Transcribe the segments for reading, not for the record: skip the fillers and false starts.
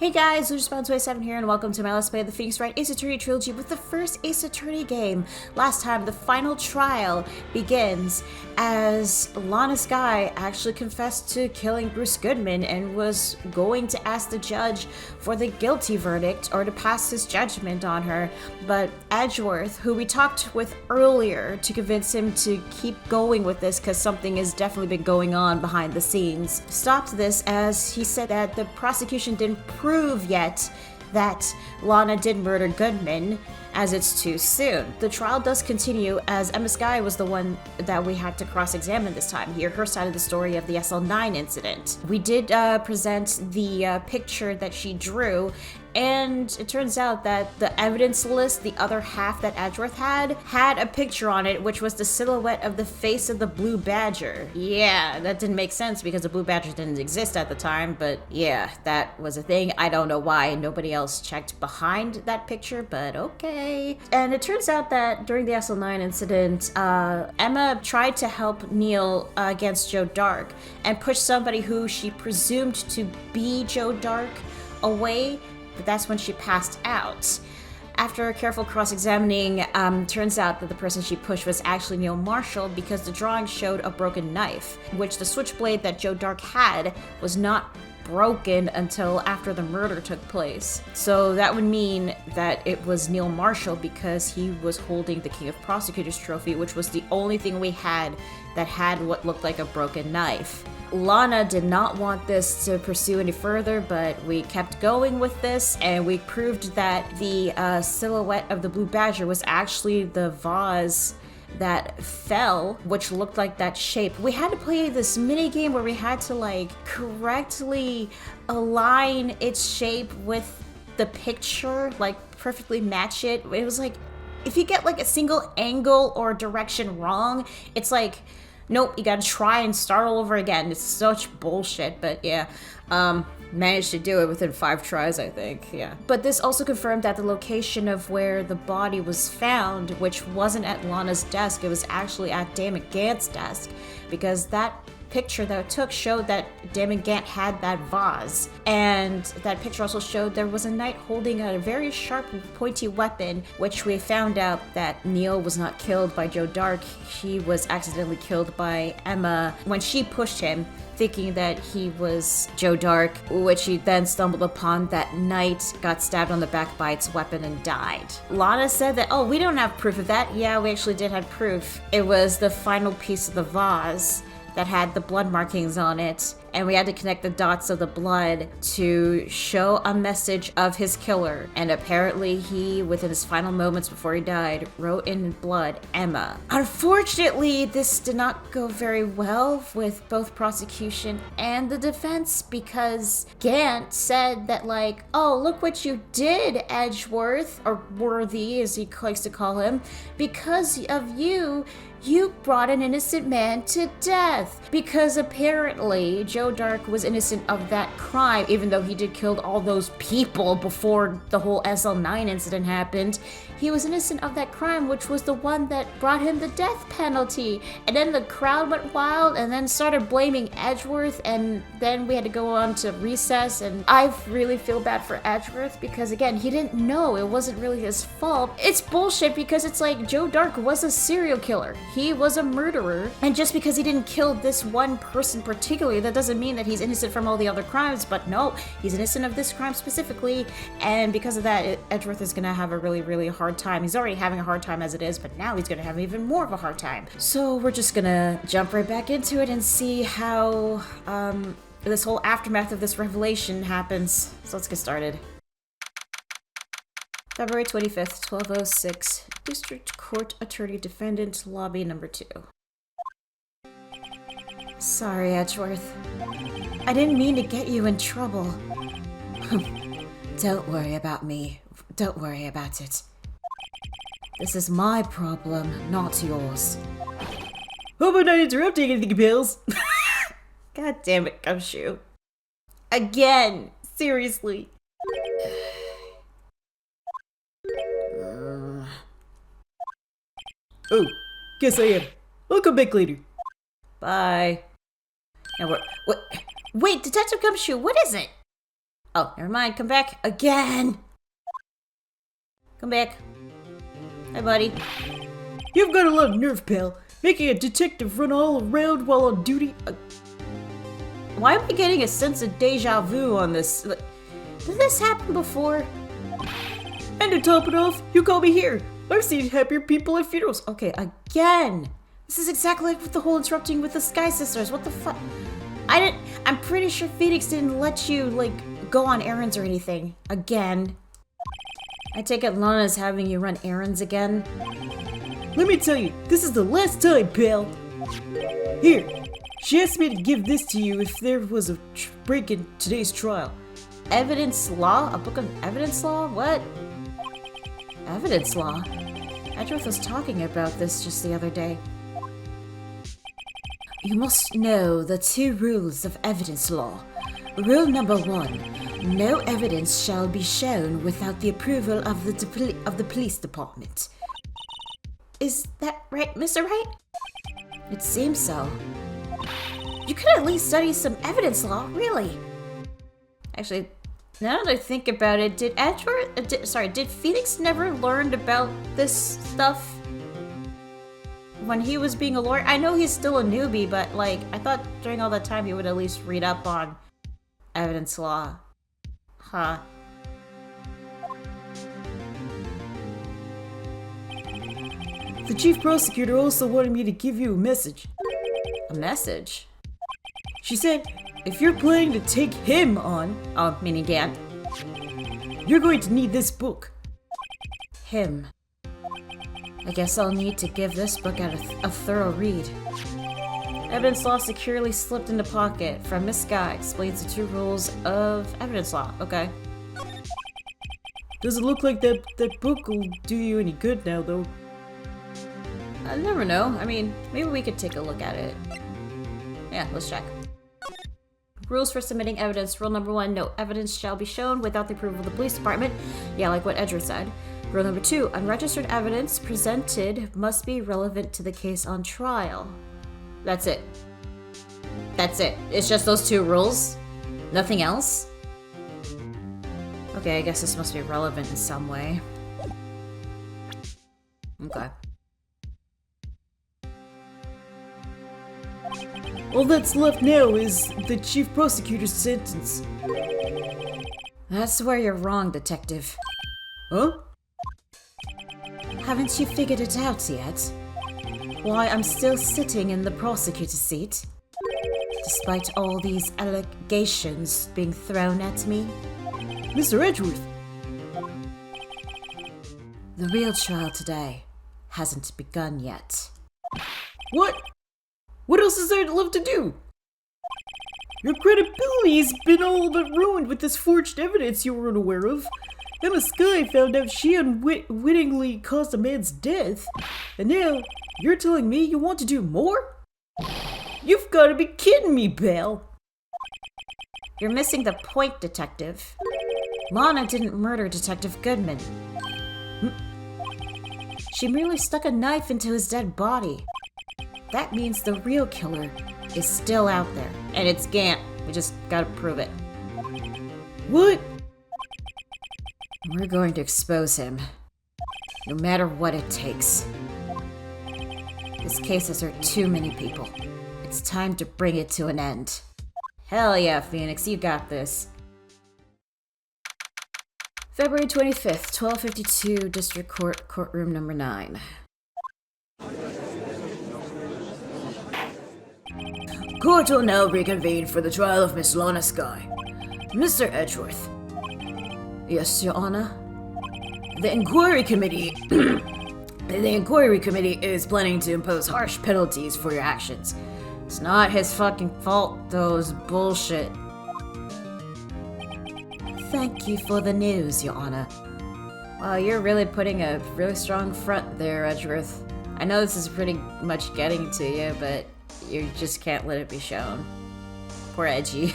Hey guys, LunarsPawn27 here, and welcome to my Let's Play of the Phoenix Wright Ace Attorney Trilogy with the first Ace Attorney game. Last time, the final trial begins as Lana Skye actually confessed to killing Bruce Goodman and was going to ask the judge for the guilty verdict or to pass his judgment on her. But Edgeworth, who we talked with earlier to convince him to keep going with this because something has definitely been going on behind the scenes, stopped this as he said that the prosecution didn't prove yet that Lana did murder Goodman, as it's too soon. The trial does continue as Emma Skye was the one that we had to cross-examine this time, hear her side of the story of the SL9 incident. We did present the picture that she drew, and it turns out that the evidence list, the other half that Edgeworth had a picture on it, which was the silhouette of the face of the blue badger. Yeah, that didn't make sense because the blue badger didn't exist at the time, but yeah, that was a thing. I don't know why nobody else checked behind that picture, but okay. And it turns out that during the SL9 incident, Emma tried to help Neil against Joe Darke and push somebody who she presumed to be Joe Darke away, but that's when she passed out. After a careful cross-examining, turns out that the person she pushed was actually Neil Marshall because the drawing showed a broken knife, which the switchblade that Joe Darke had was not broken until after the murder took place. So that would mean that it was Neil Marshall because he was holding the King of Prosecutors trophy, which was the only thing we had that had what looked like a broken knife. Lana did not want this to pursue any further, but we kept going with this, and we proved that the silhouette of the blue badger was actually the vase that fell, which looked like that shape. We had to play this mini game where we had to correctly align its shape with the picture, perfectly match it. It was if you get a single angle or direction wrong, it's nope, you gotta try and start all over again. It's such bullshit, but yeah. Managed to do it within 5 tries, I think, yeah. But this also confirmed that the location of where the body was found, which wasn't at Lana's desk, it was actually at Damon Gant's desk, because that picture that it took showed that Damon Gant had that vase, and that picture also showed there was a knight holding a very sharp, pointy weapon, which we found out that Neil was not killed by Joe Darke. He was accidentally killed by Emma when she pushed him, thinking that he was Joe Darke, which he then stumbled upon. That knight got stabbed on the back by its weapon and died. Lana said that, oh, we don't have proof of that. Yeah, we actually did have proof. It was the final piece of the vase that had the blood markings on it, and we had to connect the dots of the blood to show a message of his killer. And apparently he, within his final moments before he died, wrote in blood, Emma. Unfortunately, this did not go very well with both prosecution and the defense, because Gant said that oh, look what you did, Edgeworth, or Worthy as he likes to call him, because of you brought an innocent man to death. Because apparently Joe Darke was innocent of that crime, even though he did kill all those people before the whole SL9 incident happened. He was innocent of that crime, which was the one that brought him the death penalty. And then the crowd went wild and then started blaming Edgeworth, and then we had to go on to recess. And I really feel bad for Edgeworth because, again, he didn't know. It wasn't really his fault. It's bullshit because it's Joe Darke was a serial killer. He was a murderer, and just because he didn't kill this one person particularly, that doesn't mean that he's innocent from all the other crimes. But no, he's innocent of this crime specifically, and because of that, Edgeworth is gonna have a really, really hard time. He's already having a hard time as it is, but now he's gonna have even more of a hard time. So we're just gonna jump right back into it and see how this whole aftermath of this revelation happens. So let's get started. February 25th, 1206, District Court Attorney Defendant, Lobby number 2. Sorry, Edgeworth. I didn't mean to get you in trouble. Don't worry about me. Don't worry about it. This is my problem, not yours. Hope I'm not interrupting anything, Pills. God damn it, Gumshoe. Again! Seriously. Oh, guess I am. I'll come back later. Bye. Now wait, Detective Gumshoe, what is it? Oh, never mind. Come back again. Come back. Hi, buddy. You've got a lot of nerve, pal. Making a detective run all around while on duty. Why am I getting a sense of deja vu on this? Did this happen before? And to top it off, you call me here. I've seen happier people at funerals. Okay, again. This is exactly like with the whole interrupting with the Sky Sisters. What the fuck? I'm pretty sure Phoenix didn't let you, like, go on errands or anything. Again. I take it Luna's having you run errands again. Let me tell you, this is the last time, pal. Here, she asked me to give this to you if there was a break in today's trial. Evidence law? A book of evidence law? What? Evidence law? Edgeworth was talking about this just the other day. You must know the 2 rules of evidence law. Rule number 1. No evidence shall be shown without the approval of the police department. Is that right, Mr. Wright? It seems so. You could at least study some evidence law, really. Actually, now that I think about it, did Phoenix never learn about this stuff when he was being a lawyer? I know he's still a newbie, but like, I thought during all that time he would at least read up on evidence law. Huh. The chief prosecutor also wanted me to give you a message. A message? She said, if you're planning to take him on, meaning Gant, you're going to need this book. Him. I guess I'll need to give this book a thorough read. Evidence law securely slipped into pocket from Miss Guy explains the 2 rules of evidence law. Okay. Doesn't look like that book will do you any good now, though. I never know. I mean, maybe we could take a look at it. Yeah, let's check. Rules for submitting evidence. Rule number 1, no evidence shall be shown without the approval of the police department. Yeah, like what Edgeworth said. Rule number 2, unregistered evidence presented must be relevant to the case on trial. That's it. That's it. It's just those 2 rules? Nothing else? Okay, I guess this must be relevant in some way. Okay. All that's left now is the chief prosecutor's sentence. That's where you're wrong, detective. Huh? Haven't you figured it out yet? Why I'm still sitting in the prosecutor's seat? Despite all these allegations being thrown at me? Mr. Edgeworth! The real trial today hasn't begun yet. What? What else is there left to do? Your credibility's been all but ruined with this forged evidence you weren't aware of. Emma Skye found out she unwittingly caused a man's death, and now you're telling me you want to do more? You've got to be kidding me, pal. You're missing the point, detective. Lana didn't murder Detective Goodman. She merely stuck a knife into his dead body. That means the real killer is still out there. And it's Gant. We just gotta prove it. What? We're going to expose him. No matter what it takes. This case has hurt too many people. It's time to bring it to an end. Hell yeah, Phoenix, you got this. February 25th, 1252, District Court, Courtroom number 9. Court will now reconvene for the trial of Miss Lana Skye. Mr. Edgeworth. Yes, Your Honor? The inquiry committee... The inquiry committee is planning to impose harsh penalties for your actions. It's not his fucking fault, those bullshit. Thank you for the news, Your Honor. Wow, you're really putting a really strong front there, Edgeworth. I know this is pretty much getting to you, but you just can't let it be shown. Poor Edgy.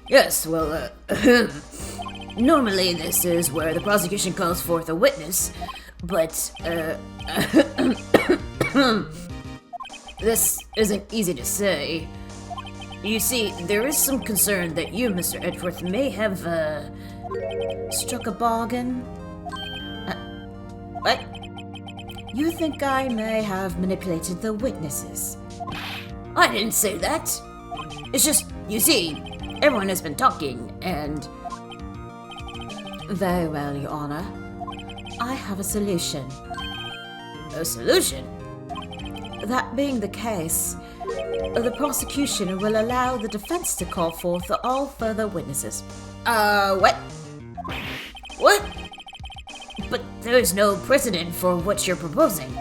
Yes, well, normally this is where the prosecution calls forth a witness, but, this isn't easy to say. You see, there is some concern that you, Mr. Edgeworth, may have, Struck a bargain? What? You think I may have manipulated the witnesses? I didn't say that. It's just, you see, everyone has been talking, and... Very well, Your Honor. I have a solution. A solution? That being the case, the prosecution will allow the defense to call forth all further witnesses. What? What? But there's no precedent for what you're proposing.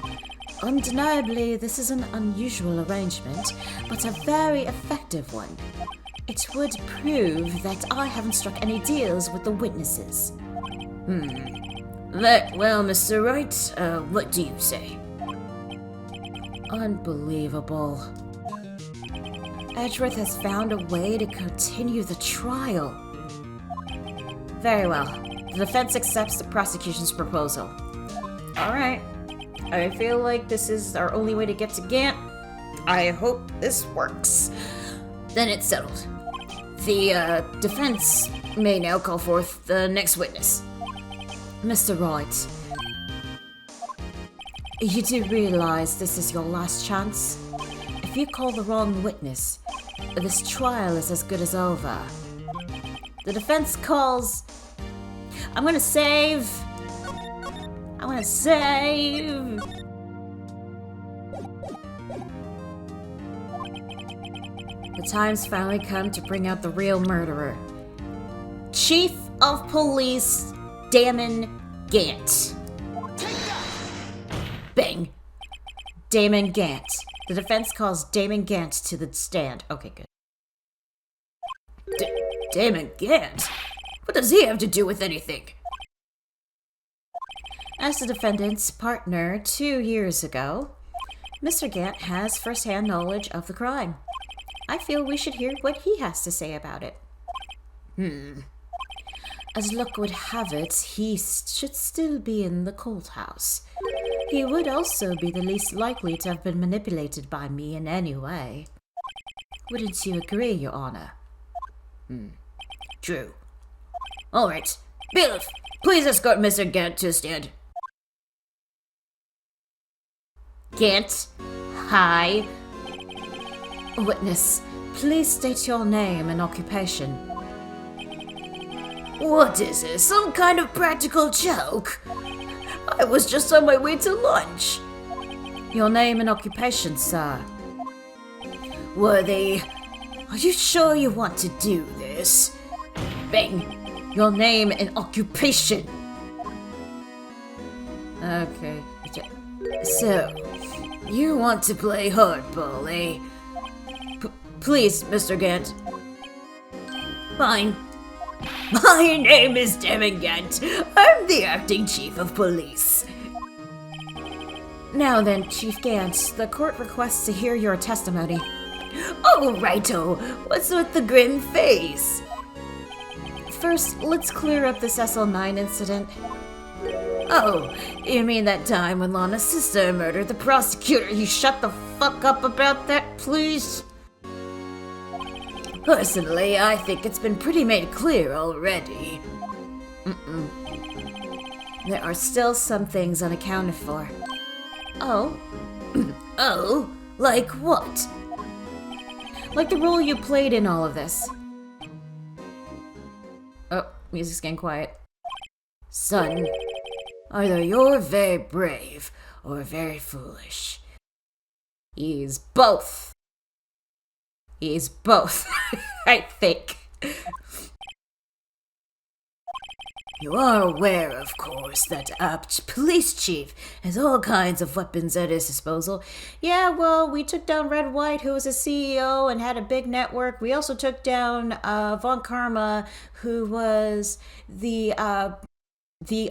Undeniably, this is an unusual arrangement, but a very effective one. It would prove that I haven't struck any deals with the witnesses. Well, Mr. Wright, what do you say? Unbelievable. Edgeworth has found a way to continue the trial. Very well. The defense accepts the prosecution's proposal. Alright. I feel like this is our only way to get to Gant. I hope this works. Then it's settled. The defense may now call forth the next witness. Mr. Wright, you do realize this is your last chance? If you call the wrong witness, this trial is as good as over. The defense calls... I'm gonna save... The time's finally come to bring out the real murderer. Chief of Police Damon Gant. Bang. Damon Gant. The defense calls Damon Gant to the stand. Okay, good. Damon Gant? What does he have to do with anything? As the defendant's partner 2 years ago, Mr. Gant has first-hand knowledge of the crime. I feel we should hear what he has to say about it. As luck would have it, he should still be in the court house. He would also be the least likely to have been manipulated by me in any way. Wouldn't you agree, Your Honor? True. Alright. Bailiff, please escort Mr. Gant to the stand. Gant, hi. Witness, please state your name and occupation. What is this, some kind of practical joke? I was just on my way to lunch. Your name and occupation, sir. Worthy, are you sure you want to do this? Bang! Your name and occupation. Okay. So, you want to play hardball, eh? Please, Mr. Gant. Fine. My name is Damon Gant. I'm the acting chief of police. Now then, Chief Gant, the court requests to hear your testimony. Oh, righto. What's with the grim face? First, let's clear up this SL9 incident. Oh, you mean that time when Lana's sister murdered the prosecutor? You shut the fuck up about that, please? Personally, I think it's been pretty made clear already. There are still some things unaccounted for. Oh? Oh? Like what? Like the role you played in all of this. Oh, music's getting quiet. Son, either you're very brave or very foolish. He's both. He's both, I think. You are aware, of course, that police chief has all kinds of weapons at his disposal. Yeah, well, we took down Red White, who was a CEO and had a big network. We also took down Von Karma, who was the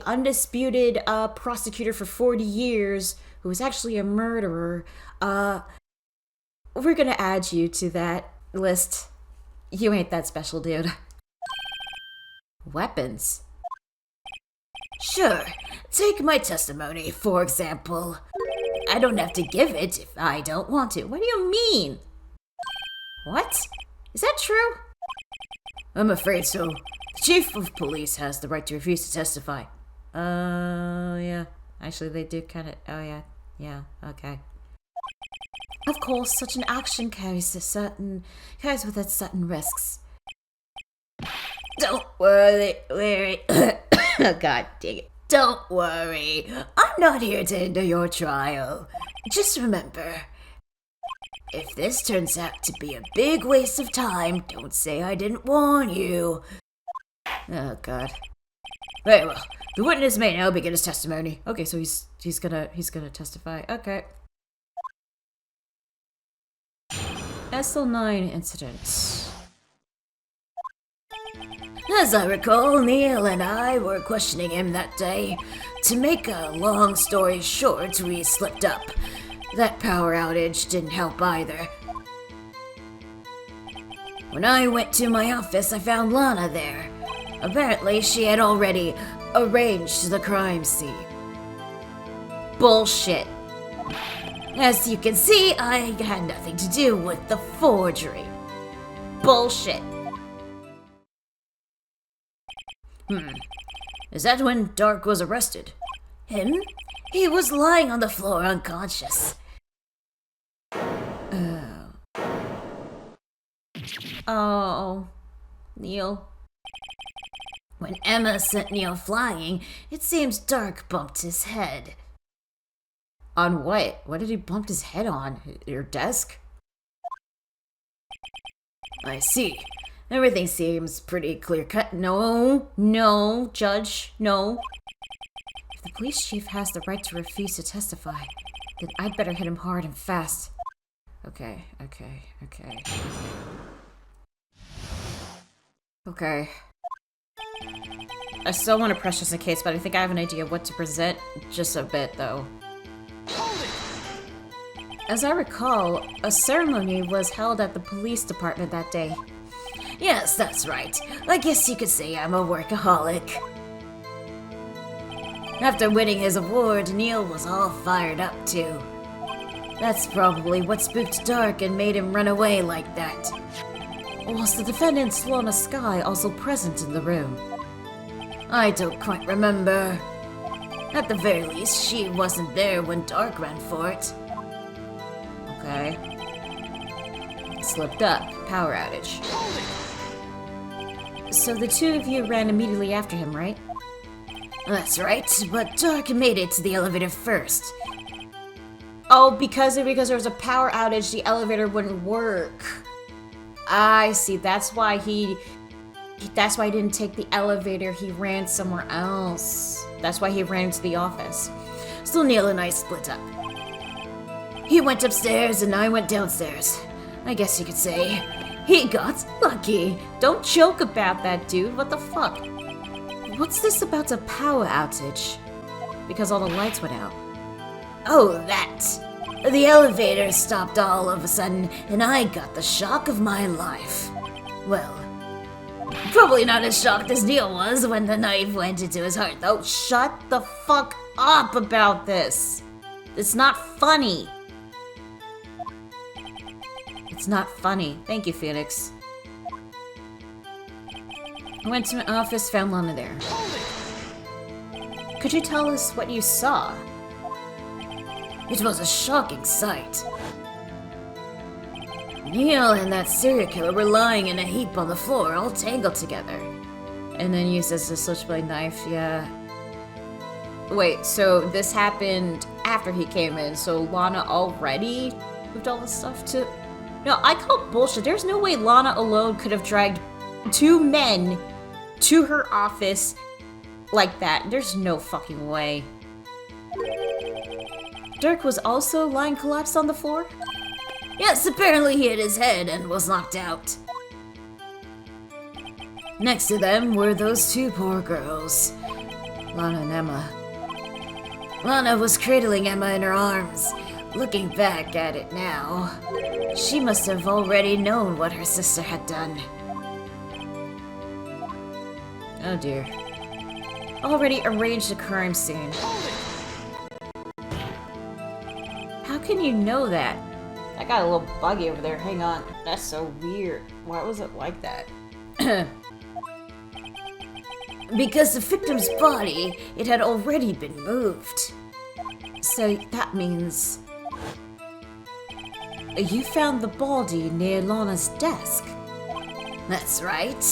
undisputed prosecutor for 40 years, who was actually a murderer. We're gonna add you to that list. You ain't that special, dude. Weapons? Sure. Take my testimony, for example. I don't have to give it if I don't want to. What do you mean? What? Is that true? I'm afraid so. The chief of police has the right to refuse to testify. Yeah. Actually, they do kind of... Oh, yeah. Yeah, okay. Of course, such an action carries with it certain risks. Don't worry. Oh, God dang it. Don't worry. I'm not here to hinder your trial. Just remember, if this turns out to be a big waste of time, don't say I didn't warn you. Oh, God. Very well. The witness may now begin his testimony. Okay, so he's gonna testify. Okay. SL9 incident. As I recall, Neil and I were questioning him that day. To make a long story short, we slipped up. That power outage didn't help either. When I went to my office, I found Lana there. Apparently, she had already arranged the crime scene. Bullshit. As you can see, I had nothing to do with the forgery. Bullshit. Is that when Darke was arrested? Him? He was lying on the floor unconscious. Oh. Neil. When Emma sent Neil flying, it seems Darke bumped his head. On what? What did he bump his head on? Your desk? I see. Everything seems pretty clear-cut. No, Judge, no. If the police chief has the right to refuse to testify, then I'd better hit him hard and fast. Okay. Okay. I still want to press just in case, but I think I have an idea of what to present. Just a bit, though. As I recall, a ceremony was held at the police department that day. Yes, that's right. I guess you could say I'm a workaholic. After winning his award, Neil was all fired up too. That's probably what spooked Darke and made him run away like that. Was the defendant Lana Skye also present in the room? I don't quite remember. At the very least, she wasn't there when Darke ran for it. Okay. Slipped up. Power outage. So the two of you ran immediately after him, right? That's right, but Darke made it to the elevator first. Oh, because there was a power outage, the elevator wouldn't work. I see. That's why he didn't take the elevator. He ran somewhere else. That's why he ran to the office. So Neil and I split up. He went upstairs and I went downstairs. I guess you could say he got lucky. Don't joke about that, dude. What the fuck? What's this about a power outage? Because all the lights went out. Oh, that. The elevator stopped all of a sudden, and I got the shock of my life. Well, probably not as shocked as Neil was when the knife went into his heart, though. Shut the fuck up about this. It's not funny. It's not funny. Thank you, Phoenix. I went to my office, found Lana there. Could you tell us what you saw? It was a shocking sight. Neil and that serial killer were lying in a heap on the floor, all tangled together. And then used as a switchblade knife, yeah. Wait, so this happened after he came in, so Lana already moved all this stuff to... No, I call bullshit. There's no way Lana alone could have dragged two men to her office like that. There's no fucking way. Darke was also lying collapsed on the floor? Yes, apparently he hit his head and was knocked out. Next to them were those two poor girls, Lana and Emma. Lana was cradling Emma in her arms. Looking back at it now, she must have already known what her sister had done. Oh dear. Already arranged the crime scene. How can you know that? That got a little buggy over there. Hang on. That's so weird. Why was it like that? Because the victim's body, it had already been moved. So that means... You found the body near Lana's desk. That's right.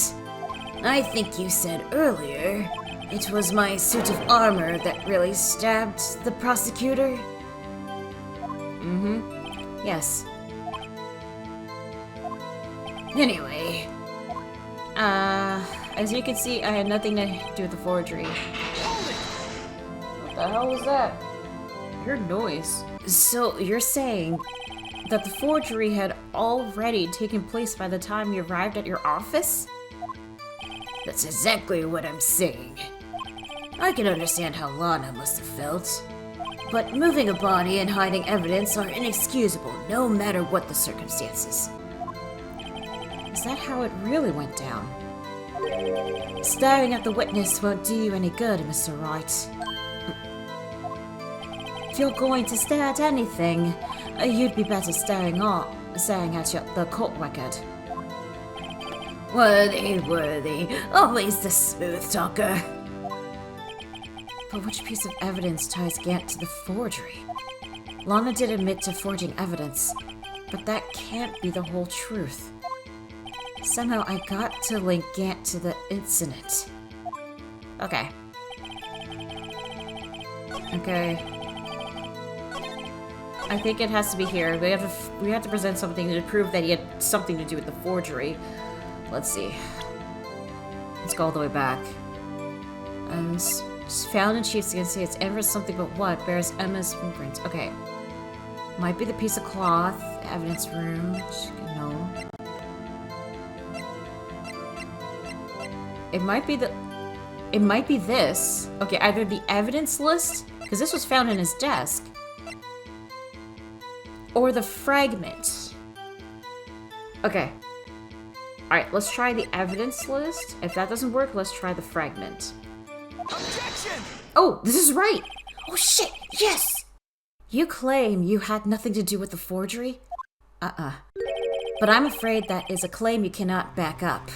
I think you said earlier it was my suit of armor that really stabbed the prosecutor. Mm-hmm. Yes. Anyway. As you can see, I had nothing to do with the forgery. What the hell was that? I heard noise. So, you're saying that the forgery had already taken place by the time you arrived at your office? That's exactly what I'm saying. I can understand how Lana must have felt. But moving a body and hiding evidence are inexcusable, no matter what the circumstances. Is that how it really went down? Staring at the witness won't do you any good, Mr. Wright. If you're going to stare at anything, you'd be better staring at the court record. Worthy, always the smooth talker. But which piece of evidence ties Gant to the forgery? Lana did admit to forging evidence, but that can't be the whole truth. Somehow I got to link Gant to the incident. Okay. I think it has to be here. We have to present something to prove that he had something to do with the forgery. Let's see. Let's go all the way back. And found in sheepskin it's ever something but what bears Emma's fingerprints. Okay. Might be the piece of cloth, the evidence room. No. It might be this. Okay, either the evidence list, because this was found in his desk, or the fragment. Okay. Alright, let's try the evidence list. If that doesn't work, let's try the fragment. Objection! Oh, this is right! Oh shit, yes! You claim you had nothing to do with the forgery? But I'm afraid that is a claim you cannot back up.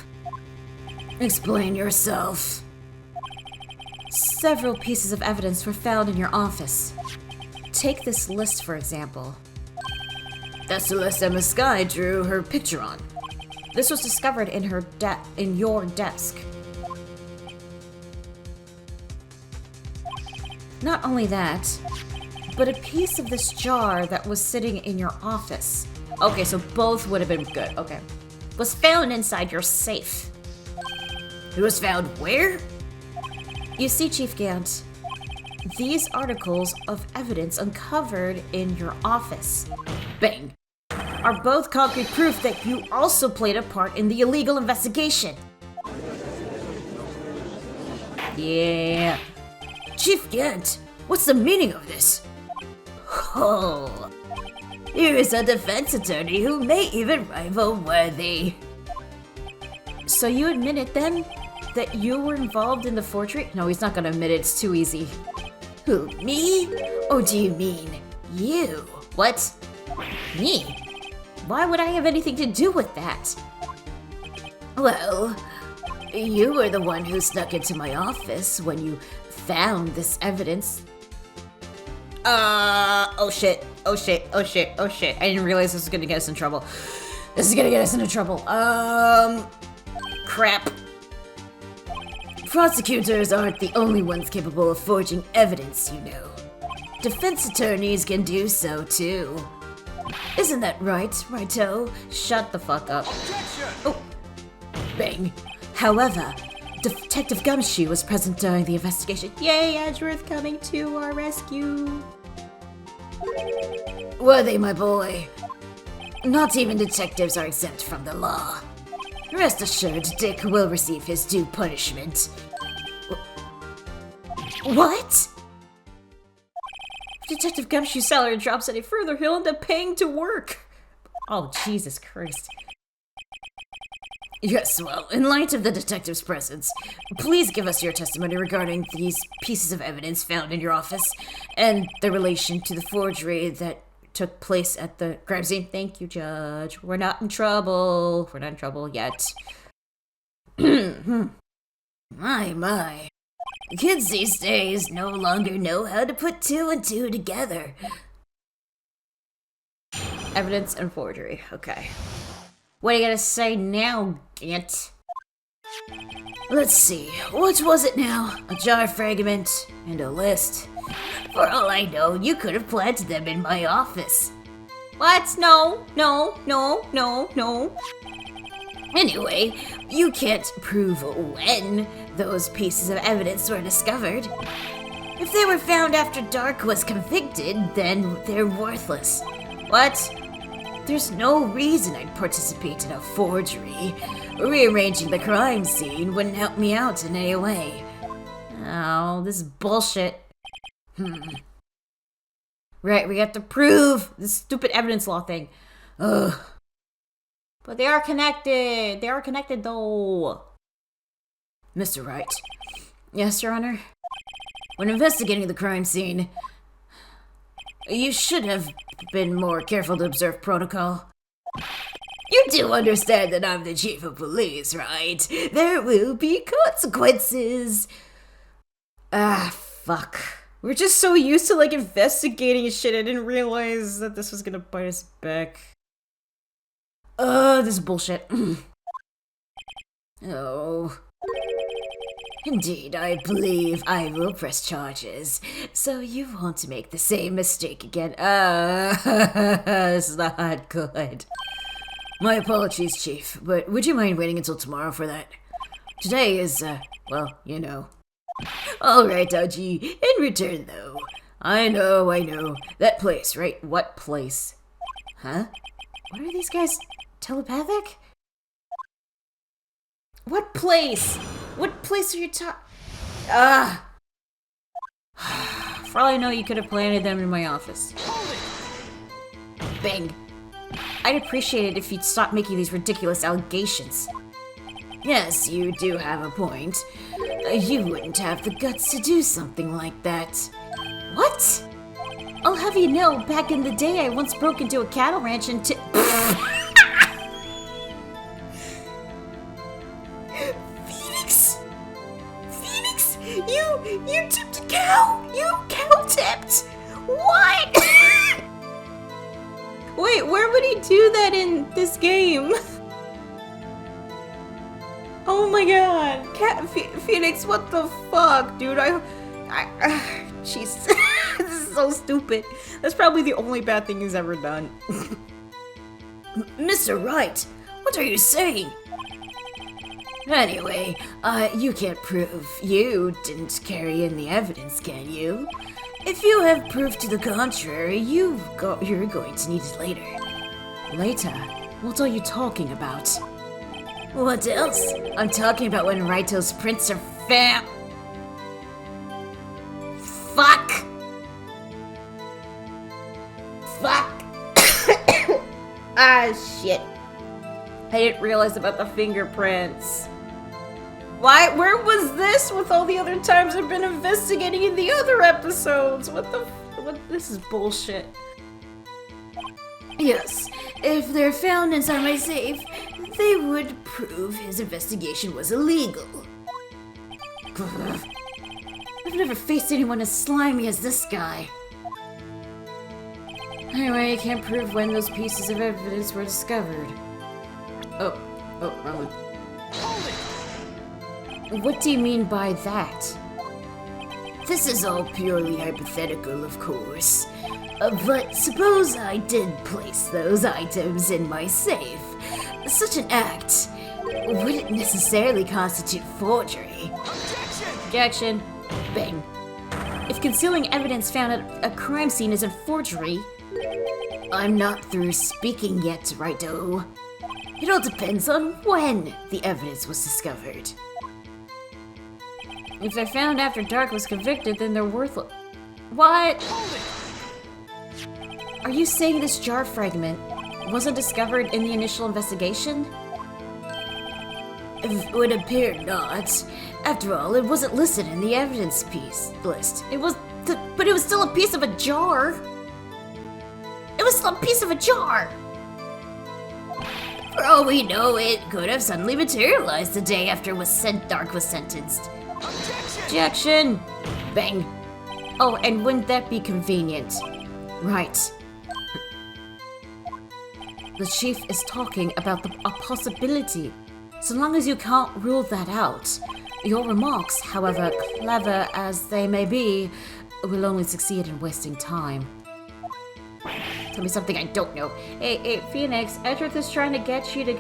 Explain yourself. Several pieces of evidence were found in your office. Take this list, for example. That's the list Emma Skye drew her picture on. This was discovered in your desk. Not only that, but a piece of this jar that was sitting in your office. Okay, so both would have been good. Okay. Was found inside your safe. It was found where? You see, Chief Gant, these articles of evidence uncovered in your office, bang, are both concrete proof that you also played a part in the illegal investigation. Yeah. Chief Gant, what's the meaning of this? Oh, here is a defense attorney who may even rival Worthy. So you admit it then? That you were involved in the forgery? No, he's not gonna admit it, it's too easy. Who, me? Or do you mean you? What? Me? Why would I have anything to do with that? Well, you were the one who snuck into my office when you found this evidence. Oh shit. I didn't realize this was gonna get us in trouble. Crap. Prosecutors aren't the only ones capable of forging evidence, you know. Defense attorneys can do so, too. Isn't that right, Righto? Shut the fuck up. Objection! Oh. Bang. However, Detective Gumshoe was present during the investigation. Yay, Edgeworth coming to our rescue. Worthy, my boy. Not even detectives are exempt from the law. Rest assured, Dick will receive his due punishment. What? If Detective Gumshoe's salary drops any further, he'll end up paying to work. Oh, Jesus Christ. Yes, well, in light of the detective's presence, please give us your testimony regarding these pieces of evidence found in your office and their relation to the forgery that took place at the crime scene. Thank you, Judge. We're not in trouble. We're not in trouble yet. My. Kids these days no longer know how to put two and two together. Evidence and forgery. Okay. What are you gonna say now, Gant? Let's see. What was it now? A jar fragment and a list. For all I know, you could have planted them in my office. What? No. Anyway, you can't prove when those pieces of evidence were discovered. If they were found after Darke was convicted, then they're worthless. What? There's no reason I'd participate in a forgery. Rearranging the crime scene wouldn't help me out in any way. Oh, this is bullshit. Right, we have to prove this stupid evidence law thing. Ugh. But they are connected. They are connected, though. Mr. Wright. Yes, Your Honor? When investigating the crime scene, you should have been more careful to observe protocol. You do understand that I'm the chief of police, right? There will be consequences. Ah, fuck. We're just so used to, like, investigating shit, I didn't realize that this was gonna bite us back. This is bullshit. Oh. Indeed, I believe I will press charges, so you won't make the same mistake again. It's not good. My apologies, Chief, but would you mind waiting until tomorrow for that? Today is, well, you know. Alright, Dodgy, in return, though. I know. That place, right? What place? Huh? What are these guys? Telepathic? What place? What place are you talking? For all I know, you could have planted them in my office. Bang. I'd appreciate it if you'd stop making these ridiculous allegations. Yes, you do have a point. You wouldn't have the guts to do something like that. What? I'll have you know, back in the day, I once broke into a cattle ranch and Phoenix, you tipped a cow. You cow tipped. What? Wait, where would he do that in this game? Oh my god. Phoenix, what the fuck, dude? Jeez. This is so stupid. That's probably the only bad thing he's ever done. Mr. Wright, what are you saying? Anyway, you can't prove you didn't carry in the evidence, can you? If you have proof to the contrary, you're going to need it later. Later? What are you talking about? What else? I'm talking about when Raito's prints are found. Fuck! Ah, shit. I didn't realize about the fingerprints. Why? Where was this with all the other times I've been investigating in the other episodes? What? This is bullshit. Yes, if they're found inside my safe, they would prove his investigation was illegal. I've never faced anyone as slimy as this guy. Anyway, I can't prove when those pieces of evidence were discovered. Oh, wrong one. What do you mean by that? This is all purely hypothetical, of course. But suppose I did place those items in my safe. Such an act wouldn't necessarily constitute forgery. Objection! Bang. If concealing evidence found at a crime scene is a forgery, I'm not through speaking yet, Righto. It all depends on when the evidence was discovered. If they're found after Darke was convicted, then they're worthless. What? Are you saying this jar fragment wasn't discovered in the initial investigation? It would appear not. After all, it wasn't listed in the evidence piece list. But it was still a piece of a jar. It was a piece of a jar! For all we know, it could have suddenly materialized the day after Darke was sentenced. Objection! Bang. Oh, and wouldn't that be convenient? Right. The chief is talking about a possibility. So long as you can't rule that out, your remarks, however clever as they may be, will only succeed in wasting time. Tell me something I don't know. Hey, Phoenix, Edgeworth is trying to get you to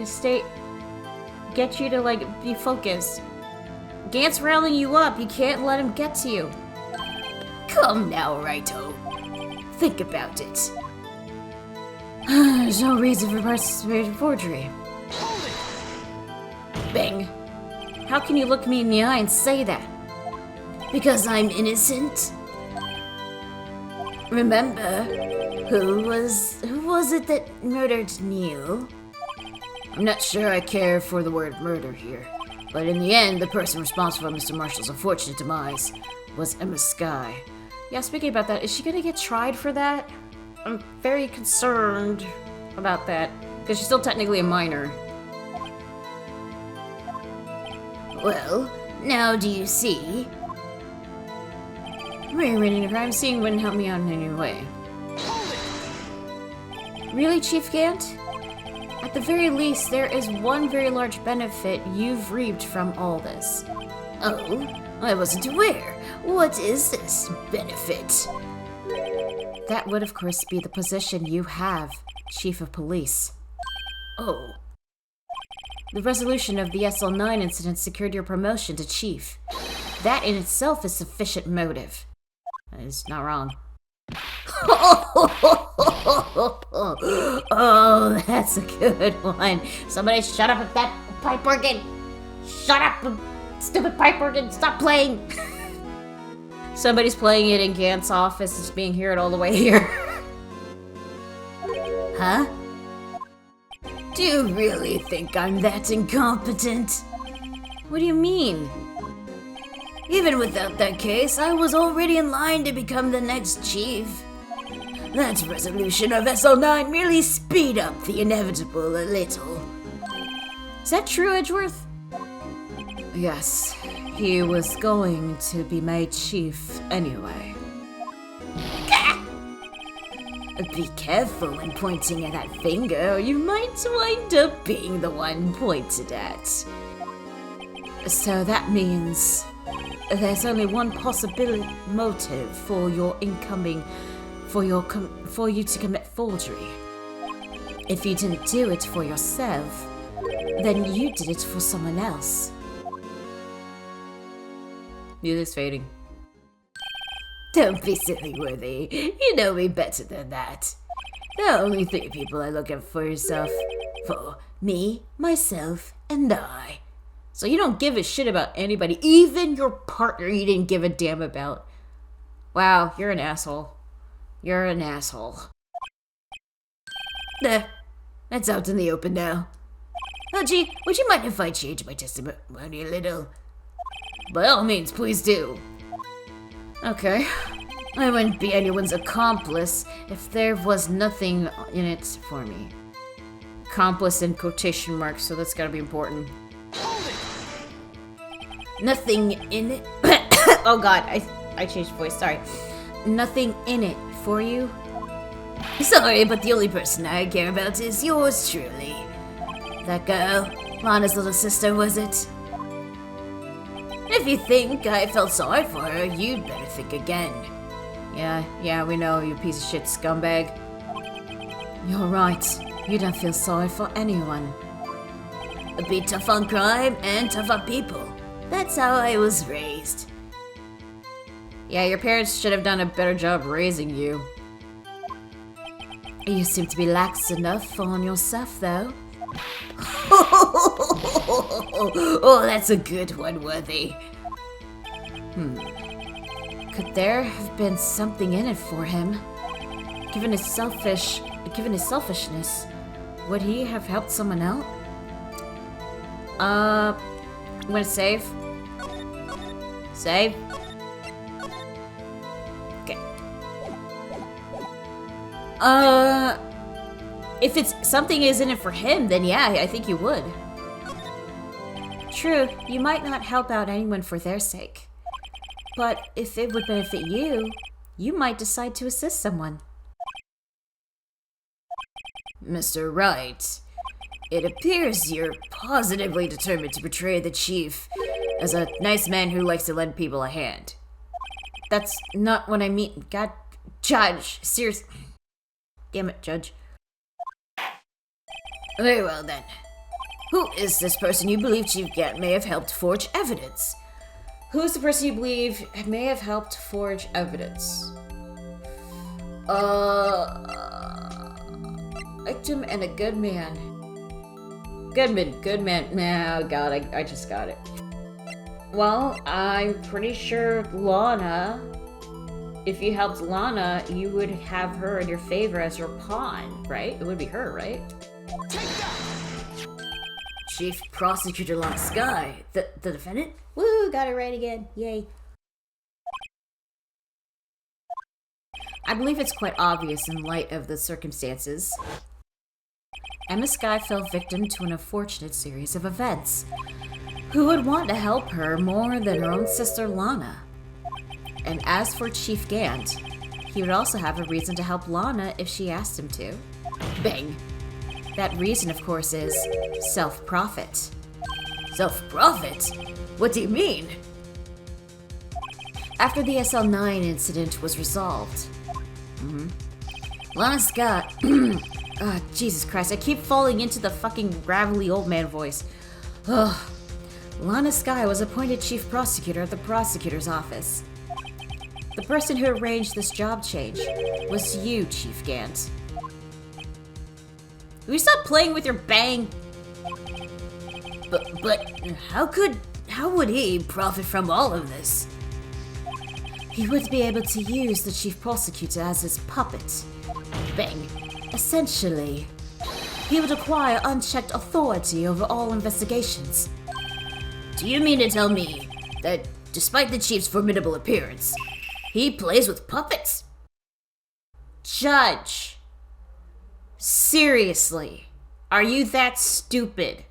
be focused. Gant's railing you up. You can't let him get to you. Come now, Righto. Think about it. There's no reason for participating in forgery. Bang. How can you look me in the eye and say that? Because I'm innocent? Remember, who was it that murdered Neil? I'm not sure I care for the word murder here, but in the end, the person responsible for Mr. Marshall's unfortunate demise was Emma Skye. Yeah, speaking about that, is she gonna get tried for that? I'm very concerned about that, because she's still technically a minor. Well, now do you see? Rereading the crime scene wouldn't help me out in any way. Really, Chief Gant? At the very least, there is one very large benefit you've reaped from all this. Oh, I wasn't aware. What is this benefit? That would, of course, be the position you have, Chief of Police. Oh. The resolution of the SL9 incident secured your promotion to Chief. That in itself is sufficient motive. That is not wrong. Oh, that's a good one. Somebody shut up with that pipe organ. Shut up, stupid pipe organ. Stop playing. Somebody's playing it in Gant's office. It's being heard all the way here. Huh? Do you really think I'm that incompetent? What do you mean? Even without that case, I was already in line to become the next chief. That resolution of SL9 merely speed up the inevitable a little. Is that true, Edgeworth? Yes, he was going to be made chief anyway. Be careful when pointing at that finger, or you might wind up being the one pointed at. So that means there's only one possible motive for your incoming, for you to commit forgery. If you didn't do it for yourself, then you did it for someone else. Music's fading. Don't be silly, Worthy. You know me better than that. There are only three people I look out for yourself. For me, myself, and I. So you don't give a shit about anybody, even your partner you didn't give a damn about. Wow, you're an asshole. You're an asshole. That's out in the open now. Oh, gee, would you mind if I change my testimony a little? By all means, please do. Okay. I wouldn't be anyone's accomplice if there was nothing in it for me. Accomplice in quotation marks, so that's gotta be important. Nothing in it. Oh god, I changed voice, sorry. Nothing in it for you? Sorry, but the only person I care about is yours truly. That girl, Lana's little sister, was it? If you think I felt sorry for her, you'd better think again. Yeah, we know, you piece of shit scumbag. You're right. You don't feel sorry for anyone. Be tough on crime and tough on people. That's how I was raised. Yeah, your parents should have done a better job raising you. You seem to be lax enough on yourself, though. Oh, that's a good one, Worthy. Could there have been something in it for him? Given his selfishness, would he have helped someone out? I'm gonna save. Save. Okay. If it's something is in it for him, then yeah, I think you would. True, you might not help out anyone for their sake. But if it would benefit you, you might decide to assist someone. Mr. Wright, it appears you're positively determined to portray the chief as a nice man who likes to lend people a hand. That's not what I mean. God, Judge, seriously. Damn it, Judge. Very well then. Who is this person you believe Chief Gant may have helped forge evidence? Who is the person you believe may have helped forge evidence? Victim and a good man. Good man. Oh god, I just got it. Well, I'm pretty sure Lana, if you helped Lana, you would have her in your favor as your pawn, right? It would be her, right? Chief Prosecutor Lana Sky, the defendant? Woo, got it right again. Yay. I believe it's quite obvious in light of the circumstances. Emma Sky fell victim to an unfortunate series of events. Who would want to help her more than her own sister Lana? And as for Chief Gant, he would also have a reason to help Lana if she asked him to. Bang. That reason, of course, is self-profit. Self-profit? What do you mean? After the SL9 incident was resolved, Lana Sky... Oh, Jesus Christ, I keep falling into the fucking gravelly old man voice. Ugh. Lana Sky was appointed chief prosecutor at the prosecutor's office. The person who arranged this job change was you, Chief Gant. Will you stop playing with your bang? But how would he profit from all of this? He would be able to use the chief prosecutor as his puppet. Bang. Essentially, he would acquire unchecked authority over all investigations. Do you mean to tell me that despite the chief's formidable appearance, he plays with puppets? Judge, seriously, are you that stupid?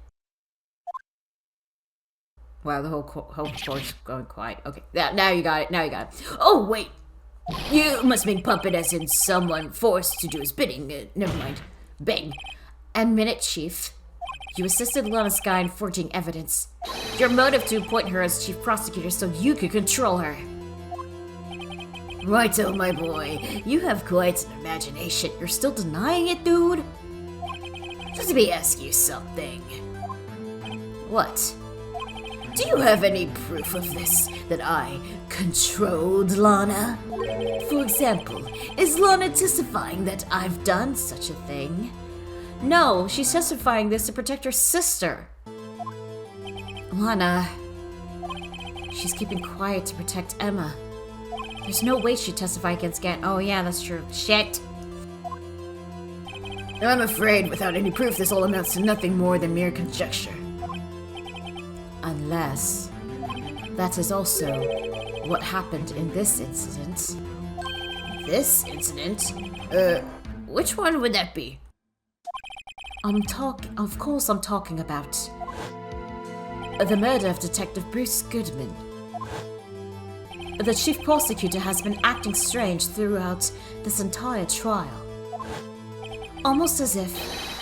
Wow, the whole course going quiet. Okay, now you got it. Oh, wait. You must mean puppet as in someone forced to do his bidding. Never mind. Bang. Admit it, Chief. You assisted Lana Sky in forging evidence. Your motive to appoint her as chief prosecutor so you could control her. Righto, my boy. You have quite an imagination. You're still denying it, dude? Let me ask you something. What? Do you have any proof of this, that I controlled Lana? For example, is Lana testifying that I've done such a thing? No, she's testifying this to protect her sister. Lana, she's keeping quiet to protect Emma. There's no way she'd testify against Gant. Oh yeah, that's true. Shit. I'm afraid without any proof this all amounts to nothing more than mere conjecture. Unless that is also what happened in this incident. This incident? Which one would that be? Of course I'm talking about the murder of Detective Bruce Goodman. The chief prosecutor has been acting strange throughout this entire trial. Almost as if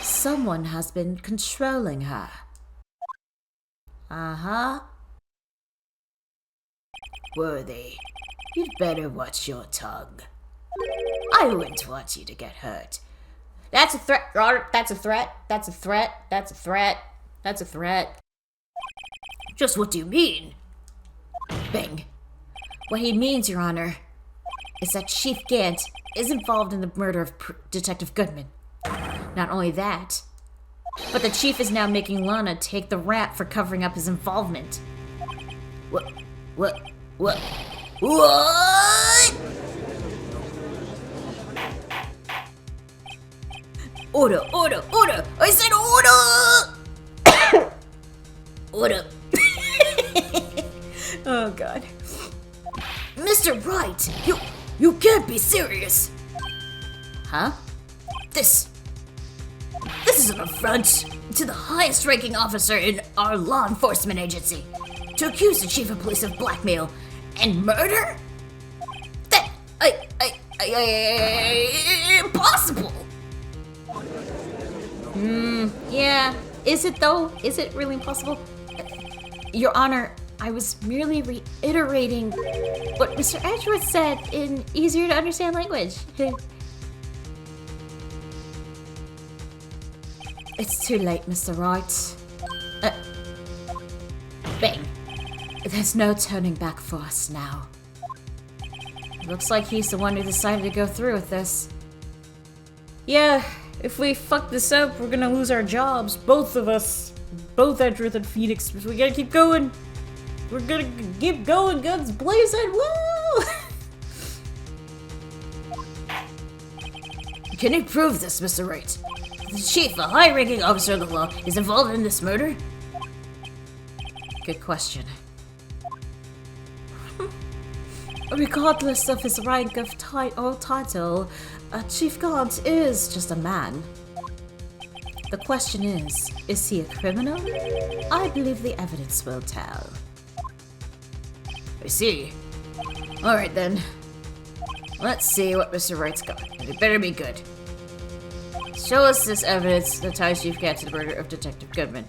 someone has been controlling her. Uh-huh. Worthy, you'd better watch your tongue. I wouldn't want you to get hurt. That's a threat, Robert. That's a threat. That's a threat. That's a threat. That's a threat. Just what do you mean? Bang. What he means, Your Honor, is that Chief Gant is involved in the murder of Detective Goodman. Not only that, but the Chief is now making Lana take the rap for covering up his involvement. What? What? Order! I said order! Order! Oh, God. Mr. Wright, you can't be serious. Huh? This is an affront to the highest ranking officer in our law enforcement agency. To accuse the chief of police of blackmail and murder? That, impossible! Yeah. Is it though? Is it really impossible? Your Honor, I was merely reiterating what Mr. Edgeworth said in easier to understand language. It's too late, Mr. Wright. Bang. There's no turning back for us now. Looks like he's the one who decided to go through with this. Yeah, if we fuck this up, we're gonna lose our jobs. Both of us. Both Edgeworth and Phoenix. We gotta keep going. We're gonna keep going, guns blazing. Woo! Can you prove this, Mr. Wright? The chief, a high-ranking officer of the law, is involved in this murder? Good question. Regardless of his rank of title, Chief Gant is just a man. The question is he a criminal? I believe the evidence will tell. I see. Alright then. Let's see what Mr. Wright's got. And it better be good. Show us this evidence that ties Chief Gant to the murder of Detective Goodman.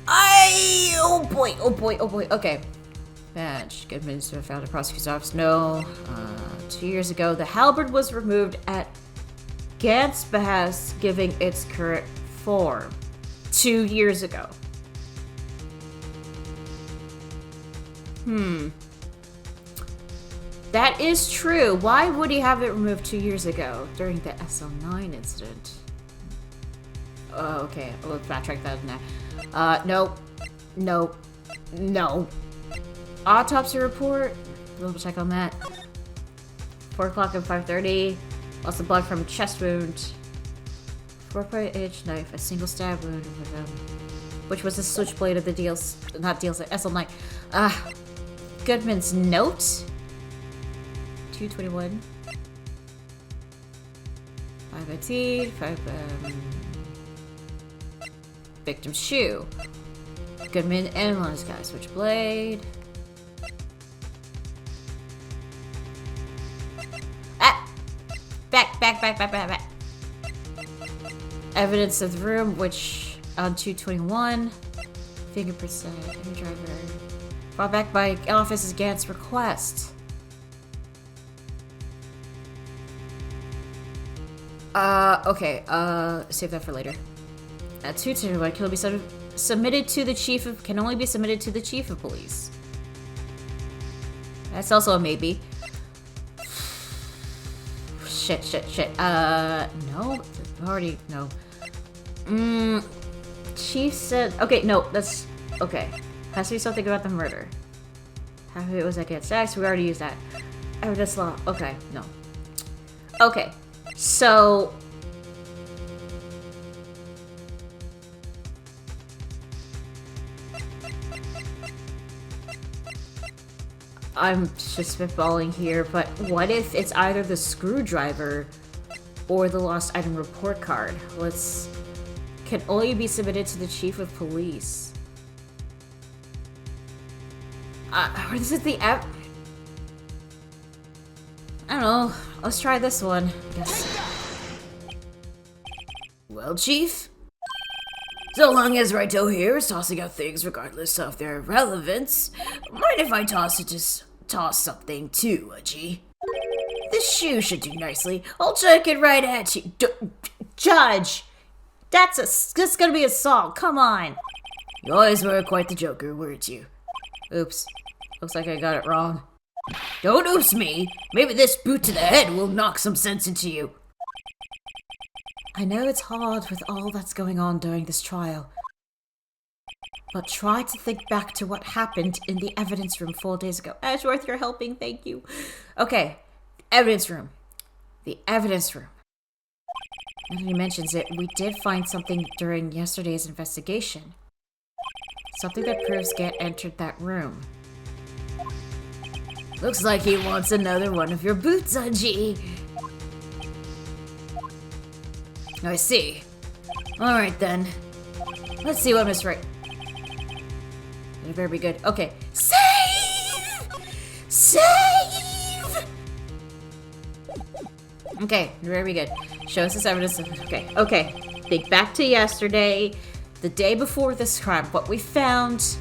Oh boy, okay. Badge. Goodman's been found in the prosecutor's office. No. 2 years ago, the halberd was removed at Gant's behest, giving its current form. 2 years ago. That is true. Why would he have it removed 2 years ago during the SL9 incident? Oh, okay. I'll backtrack that now. No. Autopsy report. A little check on that. 4 o'clock and 5:30. Lots of blood from chest wound. 4.8 knife. A single stab wound. Which was the switchblade of the SL9. Goodman's note. 221. 5 IT. 5 victim's shoe. Goodman and one of his guys. Switchblade. Back. Evidence of the room, which on 221. Fingerprint set. New driver. Brought back by office's Gant's request. Okay. Save that for later. At 221, can only be submitted to the chief of police. That's also a maybe. Shit. No. Already, no. Chief said... Okay, no, that's... Okay. Has to be something about the murder. How it was against X, we already used that. Evidence law. Okay, no. Okay, so... I'm just spitballing here, but what if it's either the screwdriver or the lost item report card? Can only be submitted to the chief of police. Or is it the app? I don't know. Let's try this one, I guess. Well, Chief? So long as Righto here is tossing out things regardless of their relevance, mind if I toss something too, G? This shoe should do nicely. I'll check it right at you. Judge! That's gonna be assault, come on! You always were quite the joker, weren't you? Oops. Looks like I got it wrong. Don't oops me! Maybe this boot to the head will knock some sense into you. I know it's hard with all that's going on during this trial, but try to think back to what happened in the evidence room 4 days ago. Edgeworth, you're helping, thank you. Okay, evidence room. The evidence room. Now that he mentions it, we did find something during yesterday's investigation. Something that proves Gant entered that room. Looks like he wants another one of your boots, G. I see. Alright then. Let's see what Miss Wright... It better be good. Okay. Save! Save! Okay, very good. Show us this evidence. Okay. Think back to yesterday, the day before this crime. What we found.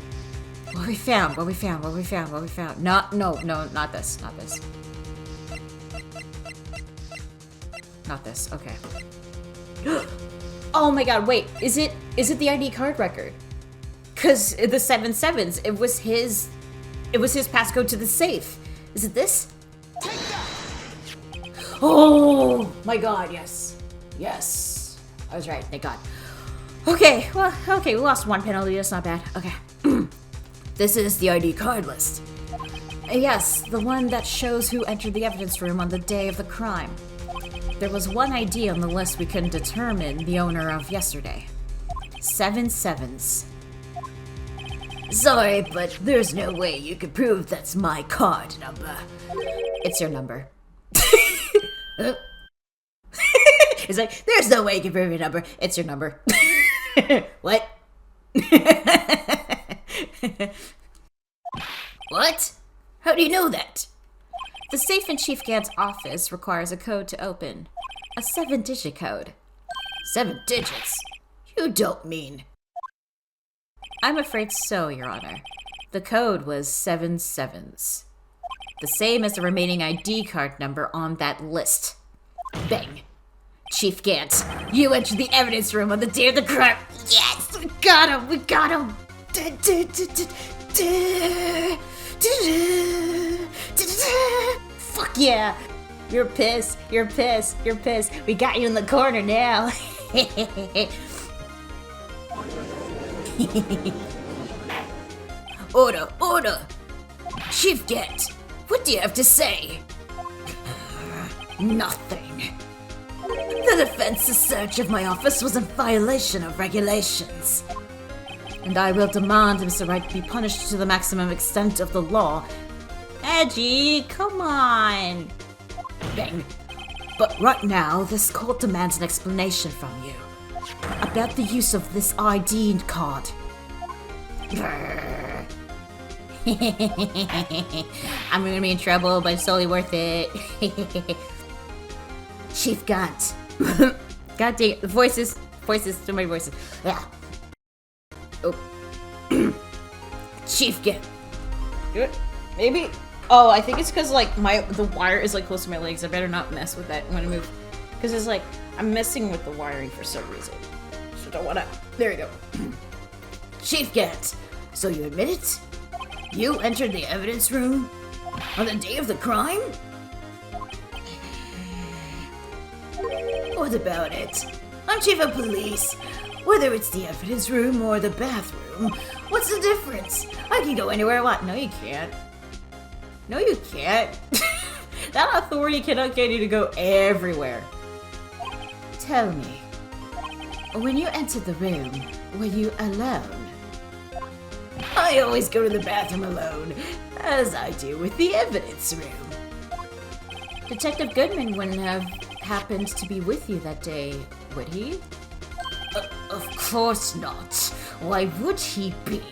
No, not this. Not this, okay. Oh my god, wait, is it the ID card record? Cause the 7 sevens, it was his passcode to the safe. Is it this? Oh my god, yes. Yes. I was right, thank god. Okay, we lost one penalty, that's not bad. Okay. This is the ID card list. Yes, the one that shows who entered the evidence room on the day of the crime. There was one ID on the list we couldn't determine the owner of yesterday. 7 sevens. Sorry, but there's no way you could prove that's my card number. It's your number. It's like, there's no way you can prove your number. It's your number. What? What? How do you know that? The safe in Chief Gant's office requires a code to open. A 7-digit code. 7 digits? You don't mean... I'm afraid so, Your Honor. The code was 7 sevens. The same as the remaining ID card number on that list. Bang. Chief Gant, you entered the evidence room on the day of the crime. Yes, we got him. Fuck yeah. You're pissed. We got you in the corner now. Order. Chief Gant, what do you have to say? Nothing. The defense's search of my office was in violation of regulations. And I will demand Mr. Wright be punished to the maximum extent of the law. Edgy, come on. Bang. But right now, this court demands an explanation from you about the use of this ID card. I'm gonna be in trouble, but it's totally worth it. Chief Gant. God dang it, the voices, too many voices. Yeah. Oh. Chief Gant. Good. Maybe. Oh, I think it's because like the wire is like close to my legs. I better not mess with that when I move, because it's like I'm messing with the wiring for some reason. So don't wanna. There we go. Chief Gant. So you admit it? You entered the evidence room on the day of the crime? What about it? I'm chief of police. Whether it's the evidence room or the bathroom, what's the difference? I can go anywhere I want. No, you can't. That authority cannot get you to go everywhere. Tell me, when you entered the room, were you alone? I always go to the bathroom alone, as I do with the evidence room. Detective Goodman wouldn't have happened to be with you that day, would he? Of course not. Why would he be?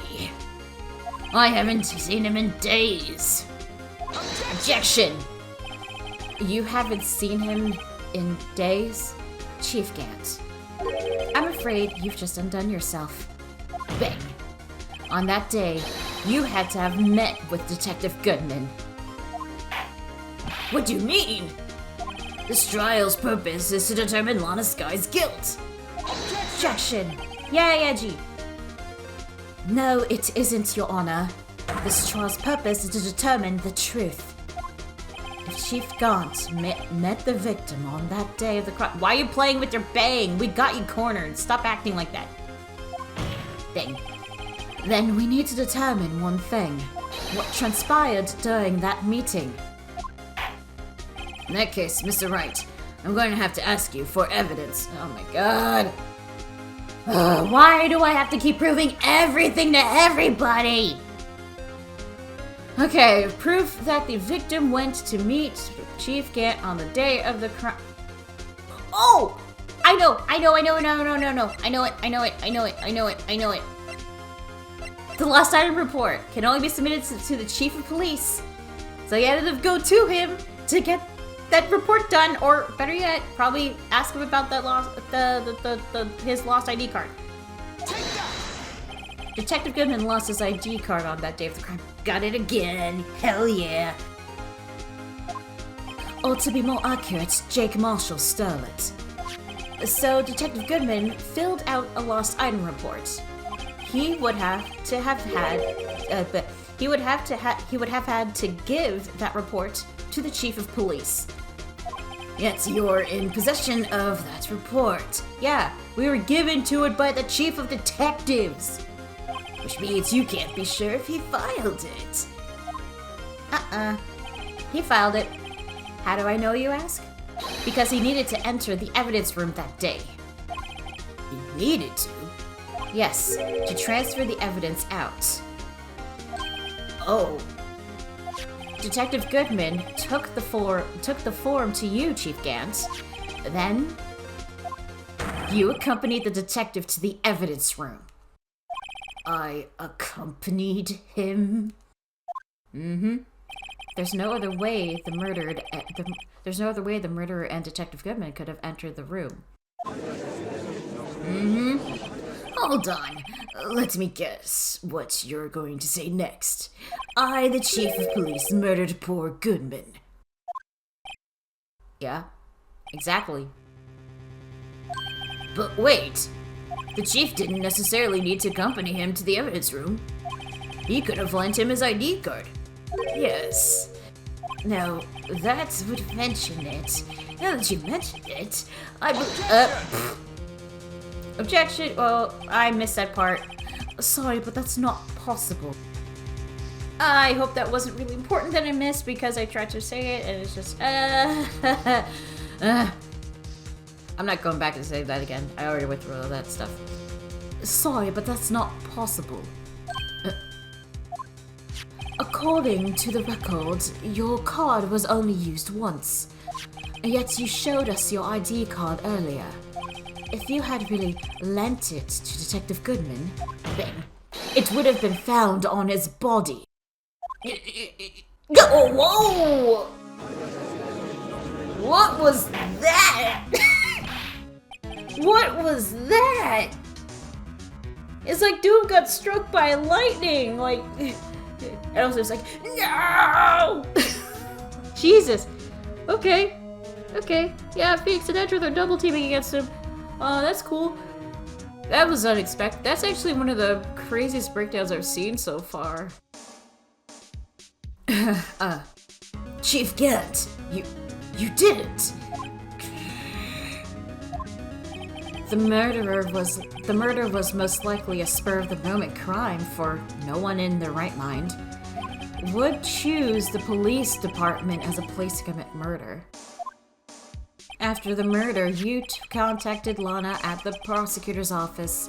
I haven't seen him in days. Objection! You haven't seen him in days? Chief Gant. I'm afraid you've just undone yourself. Bang. On that day, you had to have met with Detective Goodman. What do you mean? This trial's purpose is to determine Lana Sky's guilt. Objection! Yay, Edgy! No, it isn't, Your Honor. This trial's purpose is to determine the truth. If Chief Gant met the victim on that day of the crime... Why are you playing with your bang? We got you cornered. Stop acting like that. Bang. Then we need to determine one thing. What transpired during that meeting? In that case, Mr. Wright, I'm going to have to ask you for evidence. Oh my god. Why do I have to keep proving everything to everybody? Okay, proof that the victim went to meet Chief Gant on the day of the crime. Oh! I know, no. I know it. The lost item report can only be submitted to the chief of police. So you had to go to him to get that report done, or better yet, probably ask him about that his lost ID card. Detective Goodman lost his ID card on that day of the crime. Got it again. Hell yeah. Or to be more accurate, Jake Marshall stole it. So Detective Goodman filled out a lost item report. He would have had to give that report to the chief of police. Yet you're in possession of that report. Yeah, we were given to it by the chief of detectives. Which means you can't be sure if he filed it. He filed it. How do I know, you ask? Because he needed to enter the evidence room that day. He needed to? Yes, to transfer the evidence out. Oh. Detective Goodman took the form to you, Chief Gant. Then, you accompanied the detective to the evidence room. I accompanied him? Mm-hmm. There's no other way the murderer and Detective Goodman could have entered the room. Mm-hmm. Hold on. Let me guess what you're going to say next. I, the chief of police, murdered poor Goodman. Yeah, exactly. But wait. The chief didn't necessarily need to accompany him to the evidence room. He could have lent him his ID card. Yes. Now, that would mention it. Now that you mentioned it, Objection! Well, I missed that part. Sorry, but that's not possible. I hope that wasn't really important that I missed because I tried to say it and it's just, I'm not going back and say that again. I already went through all that stuff. Sorry, but that's not possible. According to the record, your card was only used once. Yet you showed us your ID card earlier. If you had really lent it to Detective Goodman, then it would have been found on his body. Oh, whoa! What was that? What was that? It's like dude got struck by lightning, like, and also it's like, no! Jesus. Okay. Yeah, Phoenix and Edgeworth are double teaming against him. That's cool. That was unexpected. That's actually one of the craziest breakdowns I've seen so far. Chief Gant, you didn't. The murder was most likely a spur-of-the-moment crime, for no one in their right mind would choose the police department as a place to commit murder. After the murder, you contacted Lana at the prosecutor's office.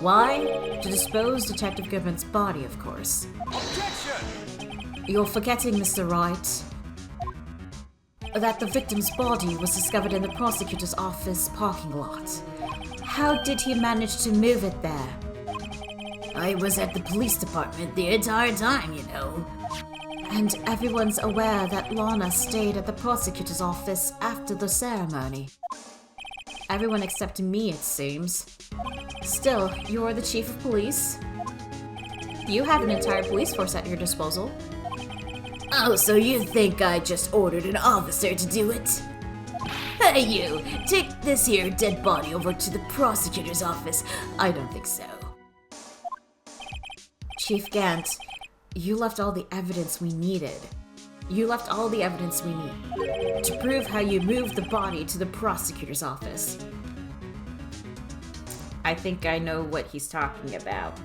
Why? To dispose Detective Goodman's body, of course. Objection! You're forgetting, Mr. Wright, that the victim's body was discovered in the prosecutor's office parking lot. How did he manage to move it there? I was at the police department the entire time, you know. And everyone's aware that Lana stayed at the prosecutor's office after the ceremony. Everyone except me, it seems. Still, you're the chief of police. You have an entire police force at your disposal. Oh, so you think I just ordered an officer to do it? Hey, you! Take this here dead body over to the prosecutor's office. I don't think so. Chief Gant, you left all the evidence we needed. You left all the evidence we need to prove how you moved the body to the prosecutor's office. I think I know what he's talking about.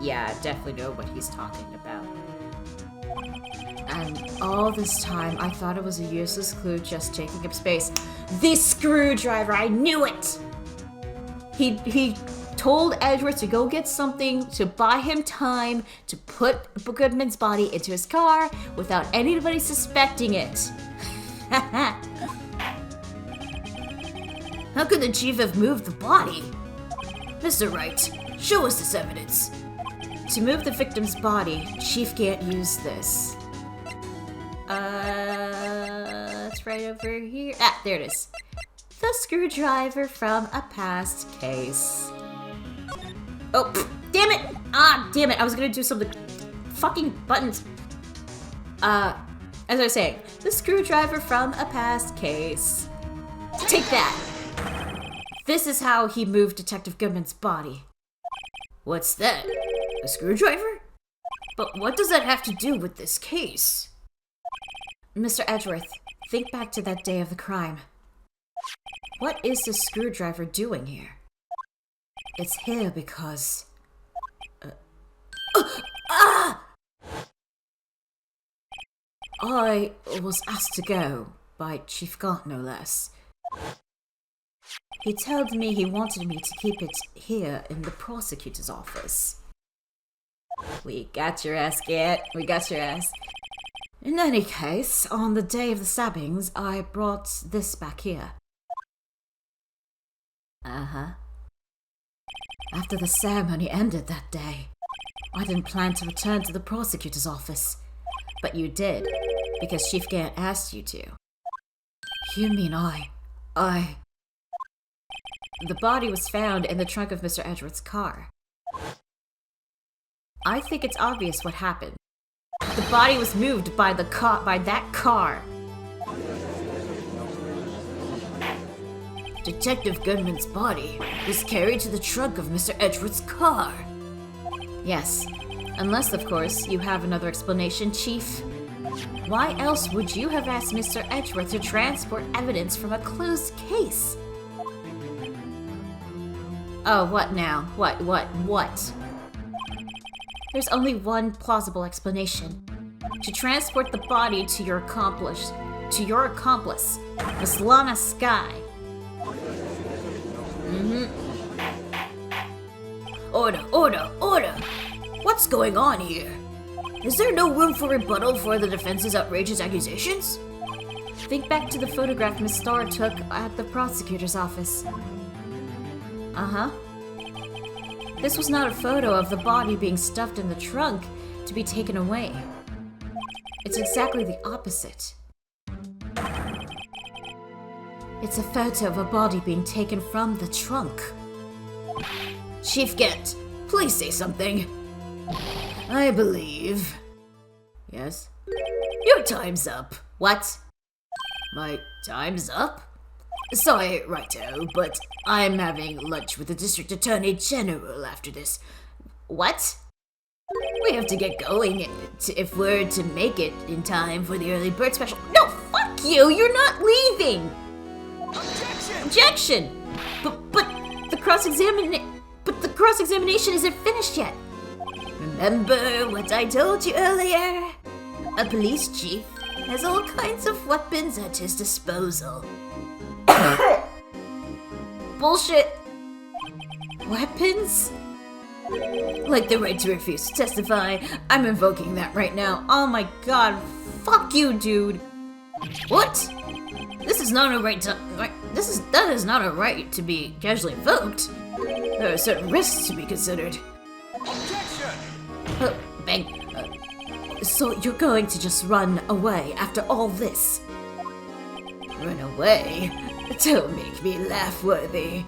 Yeah, I definitely know what he's talking about. And all this time, I thought it was a useless clue just taking up space. This screwdriver, I knew it! He told Edgeworth to go get something to buy him time to put Goodman's body into his car without anybody suspecting it. How could the chief have moved the body? Mr. Wright, show us this evidence. To move the victim's body, Chief Gant used this. It's right over here. Ah, there it is. The screwdriver from a past case. Oh, damn it! Ah, damn it! I was gonna do something. Fucking buttons. As I was saying, the screwdriver from a past case. Take that! This is how he moved Detective Goodman's body. What's that? A screwdriver? But what does that have to do with this case? Mr. Edgeworth, think back to that day of the crime. What is this screwdriver doing here? It's here because... I was asked to go, by Chief Gant no less. He told me he wanted me to keep it here in the prosecutor's office. We got your ass, Gant. We got your ass. In any case, on the day of the stabbings, I brought this back here. Uh-huh. After the ceremony ended that day, I didn't plan to return to the prosecutor's office. But you did, because Chief Gant asked you to. You mean I... The body was found in the trunk of Mr. Edgeworth's car. I think it's obvious what happened. The body was moved by that car. Detective Goodman's body was carried to the trunk of Mr. Edgeworth's car. Yes, unless, of course, you have another explanation, Chief. Why else would you have asked Mr. Edgeworth to transport evidence from a closed case? Oh, what now? What? There's only one plausible explanation. To transport the body to your accomplice, Miss Lana Skye. Order! What's going on here? Is there no room for rebuttal for the defense's outrageous accusations? Think back to the photograph Miss Starr took at the prosecutor's office. Uh-huh. This was not a photo of the body being stuffed in the trunk to be taken away. It's exactly the opposite. It's a photo of a body being taken from the trunk. Chief Gant, please say something. I believe... Yes? Your time's up. What? My time's up? Sorry, righto, but I'm having lunch with the District Attorney General after this. What? We have to get going if we're to make it in time for the early bird special. No, fuck you! You're not leaving! Objection! But the cross-examination isn't finished yet. Remember what I told you earlier? A police chief has all kinds of weapons at his disposal. Bullshit. Weapons? Like the right to refuse to testify. I'm invoking that right now. Oh my god. Fuck you, dude. What? This is not a right to... That is not a right to be casually invoked. There are certain risks to be considered. Objection! Bang. So you're going to just run away after all this? Run away? Don't make me laugh-worthy.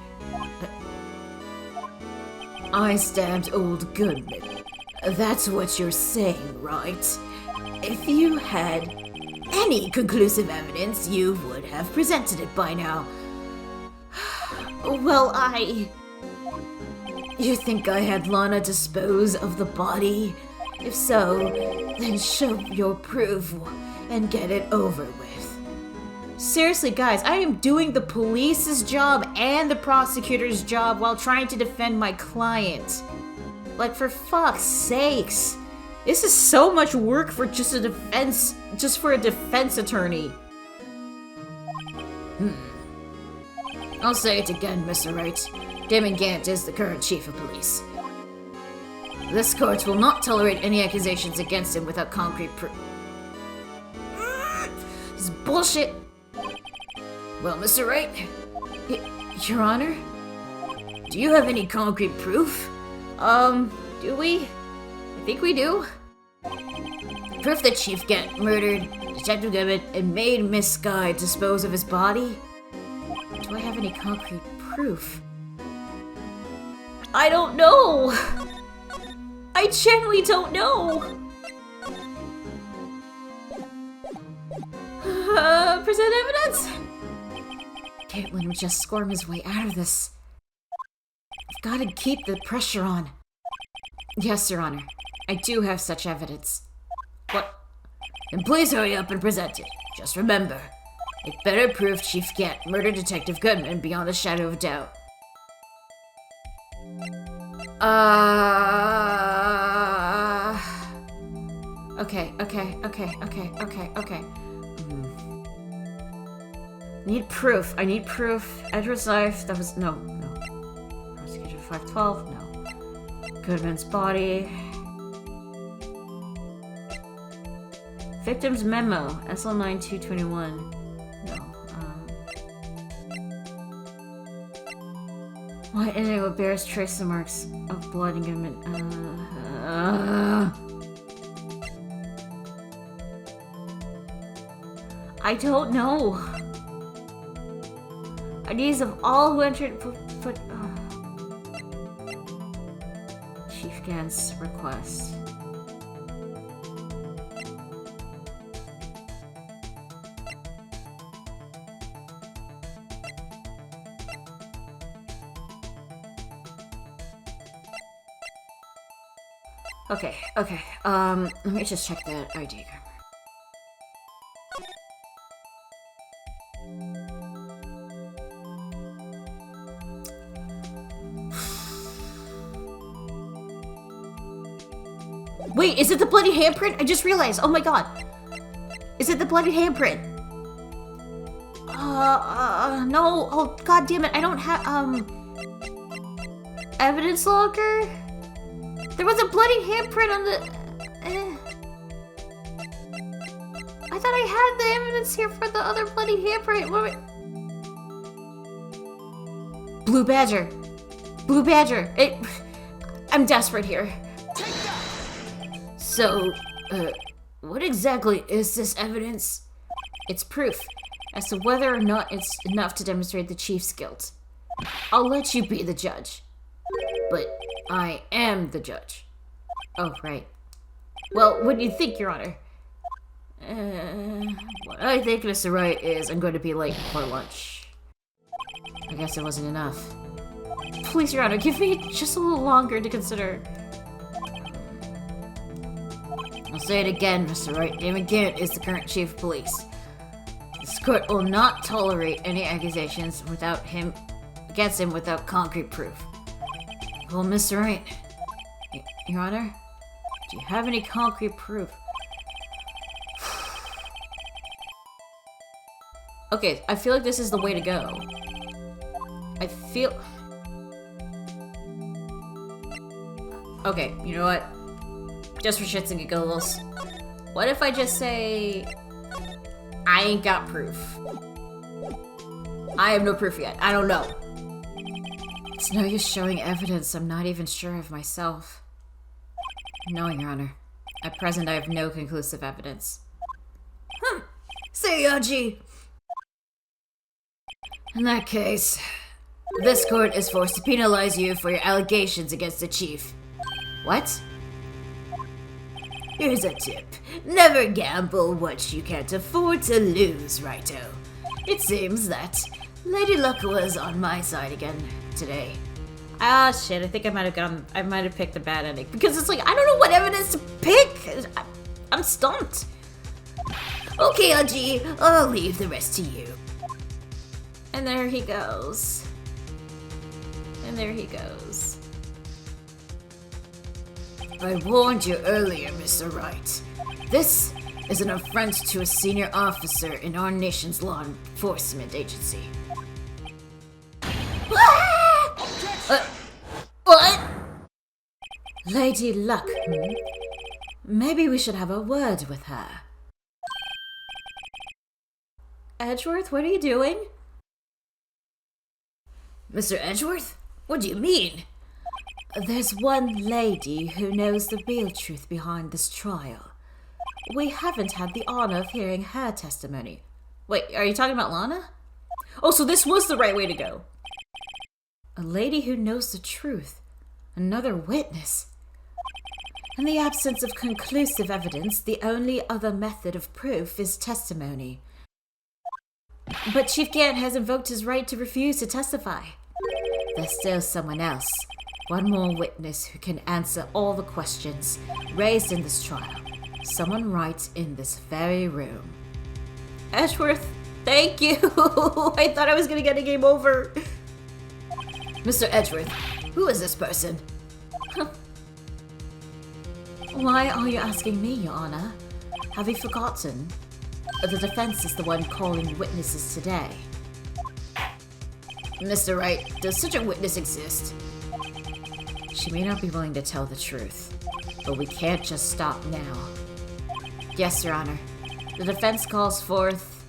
I stabbed old Goodman. That's what you're saying, right? If you had any conclusive evidence, you would have presented it by now. Well, You think I had Lana dispose of the body? If so, then show your proof and get it over with. Seriously, guys, I am doing the police's job and the prosecutor's job while trying to defend my client. Like, for fuck's sakes. This is so much work for just a defense attorney. I'll say it again, Mr. Wright. Damon Gant is the current chief of police. This court will not tolerate any accusations against him without concrete proof. This is bullshit. Well, Mr. Wright, Your Honor? Do you have any concrete proof? Do we? I think we do. Proof that Chief Gant murdered Detective Goodman and made Miss Sky dispose of his body? Do I have any concrete proof? I don't know! I genuinely don't know! Present evidence? Caitlin would just squirm his way out of this. I've gotta keep the pressure on. Yes, Your Honor. I do have such evidence. What? Then please hurry up and present it. Just remember, it better prove Chief Gant murdered Detective Goodman beyond a shadow of doubt. Okay. I need proof. Edward's life, that was, no. Prosecutor 512, no. Goodman's body. Victim's memo, SL9221. No. What in it bears trace marks of blood and Goodman? I don't know. IDs of all who entered Chief Gant's request. Okay. Let me just check that ID. Wait, is it the bloody handprint? I just realized. Oh my god. Is it the bloody handprint? No. Oh, god damn it. I don't have, evidence logger? There was a bloody handprint on the... I thought I had the evidence here for the other bloody handprint. Blue Badger. I'm desperate here. So, what exactly is this evidence? It's proof as to whether or not it's enough to demonstrate the Chief's guilt. I'll let you be the judge. But I am the judge. Oh, right. Well, what do you think, Your Honor? What I think, Mr. Wright, is I'm going to be late for lunch. I guess it wasn't enough. Please, Your Honor, give me just a little longer to consider. I'll say it again, Mr. Wright. Damon Gant is the current chief of police. This court will not tolerate any accusations against him without concrete proof. Well, Mr. Wright, Your Honor, do you have any concrete proof? Okay, I feel like this is the way to go. Okay, you know what? Just for shits and giggles. What if I just say... I ain't got proof. I have no proof yet. I don't know. It's no use showing evidence I'm not even sure of myself. No, Your Honor. At present, I have no conclusive evidence. Say, Yaji. In that case, this court is forced to penalize you for your allegations against the chief. What? Here's a tip. Never gamble what you can't afford to lose, righto. It seems that Lady Luck was on my side again today. Ah, shit, I think I might have picked a bad ending. Because it's like, I don't know what evidence to pick! I'm stumped. Okay, Aji, I'll leave the rest to you. And there he goes. I warned you earlier, Mr. Wright. This is an affront to a senior officer in our nation's law enforcement agency. What? Lady Luck, Maybe we should have a word with her. Edgeworth, what are you doing? Mr. Edgeworth? What do you mean? There's one lady who knows the real truth behind this trial. We haven't had the honor of hearing her testimony. Wait, are you talking about Lana? Oh, so this was the right way to go. A lady who knows the truth. Another witness. In the absence of conclusive evidence, the only other method of proof is testimony. But Chief Gant has invoked his right to refuse to testify. There's still someone else. One more witness who can answer all the questions raised in this trial. Someone right in this very room. Edgeworth, thank you. I thought I was gonna get a game over. Mr. Edgeworth, who is this person? Why are you asking me, Your Honor? Have you forgotten? The defense is the one calling witnesses today. Mr. Wright, does such a witness exist? She may not be willing to tell the truth, but we can't just stop now. Yes, Your Honor. The defense calls forth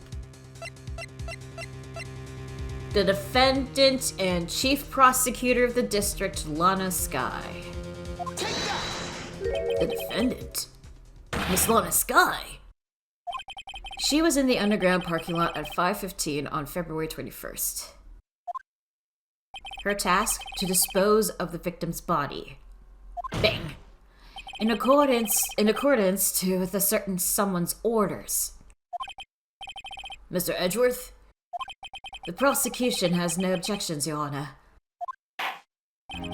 the defendant and chief prosecutor of the district, Lana Skye. the defendant. Miss Lana Skye. She was in the underground parking lot at 5:15 on February 21st. Her task, to dispose of the victim's body. Bang. In accordance to with a certain someone's orders. Mr. Edgeworth? The prosecution has no objections, Your Honor.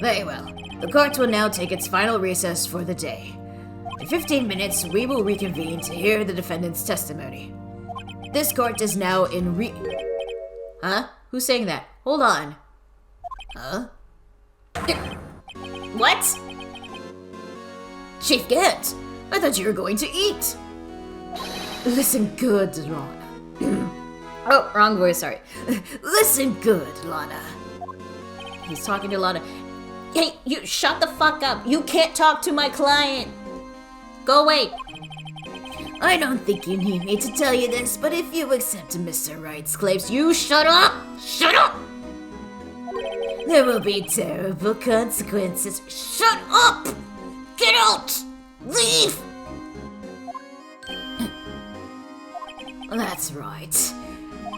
Very well. The court will now take its final recess for the day. In 15 minutes, we will reconvene to hear the defendant's testimony. This court is now in Huh? Who's saying that? Hold on. Huh? What? Chief Gant, I thought you were going to eat. Listen good, Lana. Oh, wrong voice, sorry. Listen good, Lana. He's talking to Lana. Hey, you shut the fuck up. You can't talk to my client. Go away. I don't think you need me to tell you this, but if you accept Mr. Wright's claims, You shut up! Shut up! there will be terrible consequences. Shut up! Get out! Leave! That's right.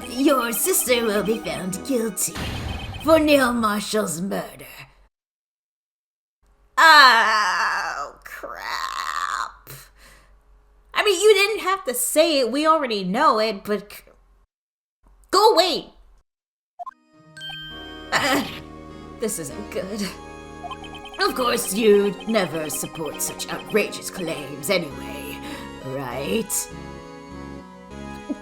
Your sister will be found guilty for Neil Marshall's murder. Oh, crap. I mean, you didn't have to say it. We already know it, but... Go away! This isn't good. Of course, you'd never support such outrageous claims anyway, right?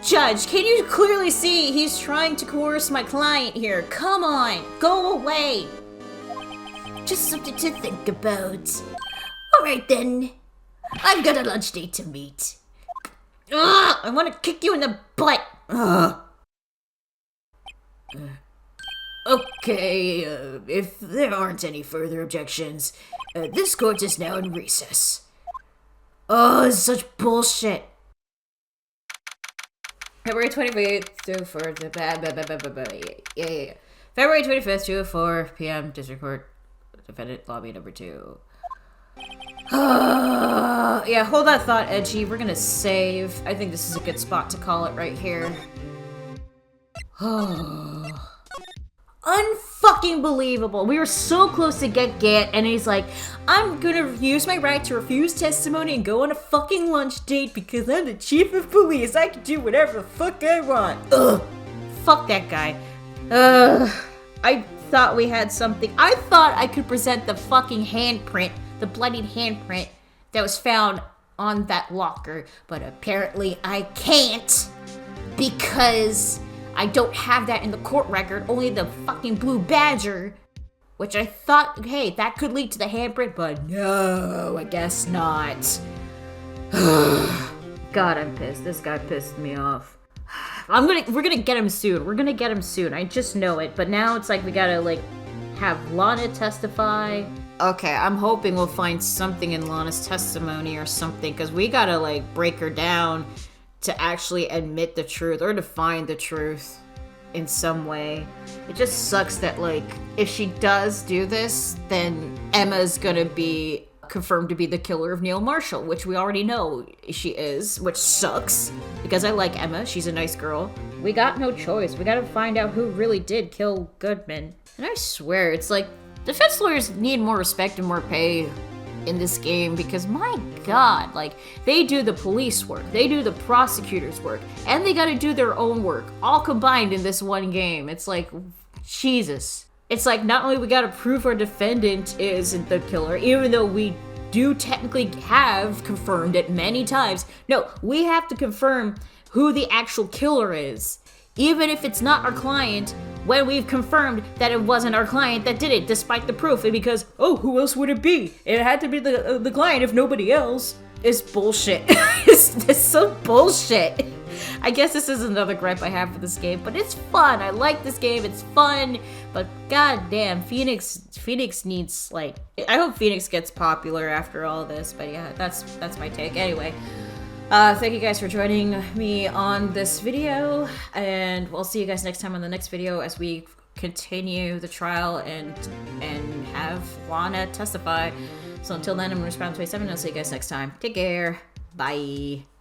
Judge, can you clearly see he's trying to coerce my client here? Come on, go away! Just something to think about. Alright then. I've got a lunch date to meet. Ugh, I want to kick you in the butt! Okay, if there aren't any further objections, this court is now in recess. Oh, it's such bullshit. February 25th, 2:04, February 25th, 2:04 p.m. District Court, Defendant Lobby number 2. Yeah, hold that thought, Edgy. We're gonna save. I think this is a good spot to call it right here. Unfucking believable. We were so close to get Gant, and he's like, I'm gonna use my right to refuse testimony and go on a fucking lunch date because I'm the chief of police. I can do whatever the fuck I want. Ugh. Fuck that guy. I thought we had something. I thought I could present the fucking handprint, the bloodied handprint that was found on that locker, but apparently I can't because I don't have that in the court record, only the fucking blue badger, which I thought, hey, that could lead to the handprint, but no, I guess not. God, I'm pissed. This guy pissed me off. We're gonna get him soon. I just know it, but now it's like we gotta, have Lana testify. Okay, I'm hoping we'll find something in Lana's testimony or something, because we gotta, break her down to actually admit the truth or to find the truth. in some way. It just sucks that, like, if she does do this, then Emma's gonna be confirmed to be the killer of Neil Marshall, which we already know she is, which sucks, because I like Emma. She's a nice girl. We got no choice. We gotta find out who really did kill Goodman. And I swear, it's like, defense lawyers need more respect and more pay in this game, because my god, like, they do the police work, they do the prosecutor's work, and they gotta do their own work, all combined in this one game. It's like, Jesus. It's like, not only we gotta prove our defendant isn't the killer, even though we do technically have confirmed it many times. No, we have to confirm who the actual killer is, even if it's not our client, when we've confirmed that it wasn't our client that did it, despite the proof, and because, oh, who else would it be? It had to be the client, if nobody else. It's bullshit. it's so bullshit. I guess this is another gripe I have for this game, but it's fun. I like this game. It's fun, but goddamn, Phoenix needs, like, I hope Phoenix gets popular after all this. But yeah, that's my take. Anyway. Thank you guys for joining me on this video, and we'll see you guys next time on the next video as we continue the trial and have Lana testify. So until then, I'm Respond 27, and I'll see you guys next time. Take care. Bye.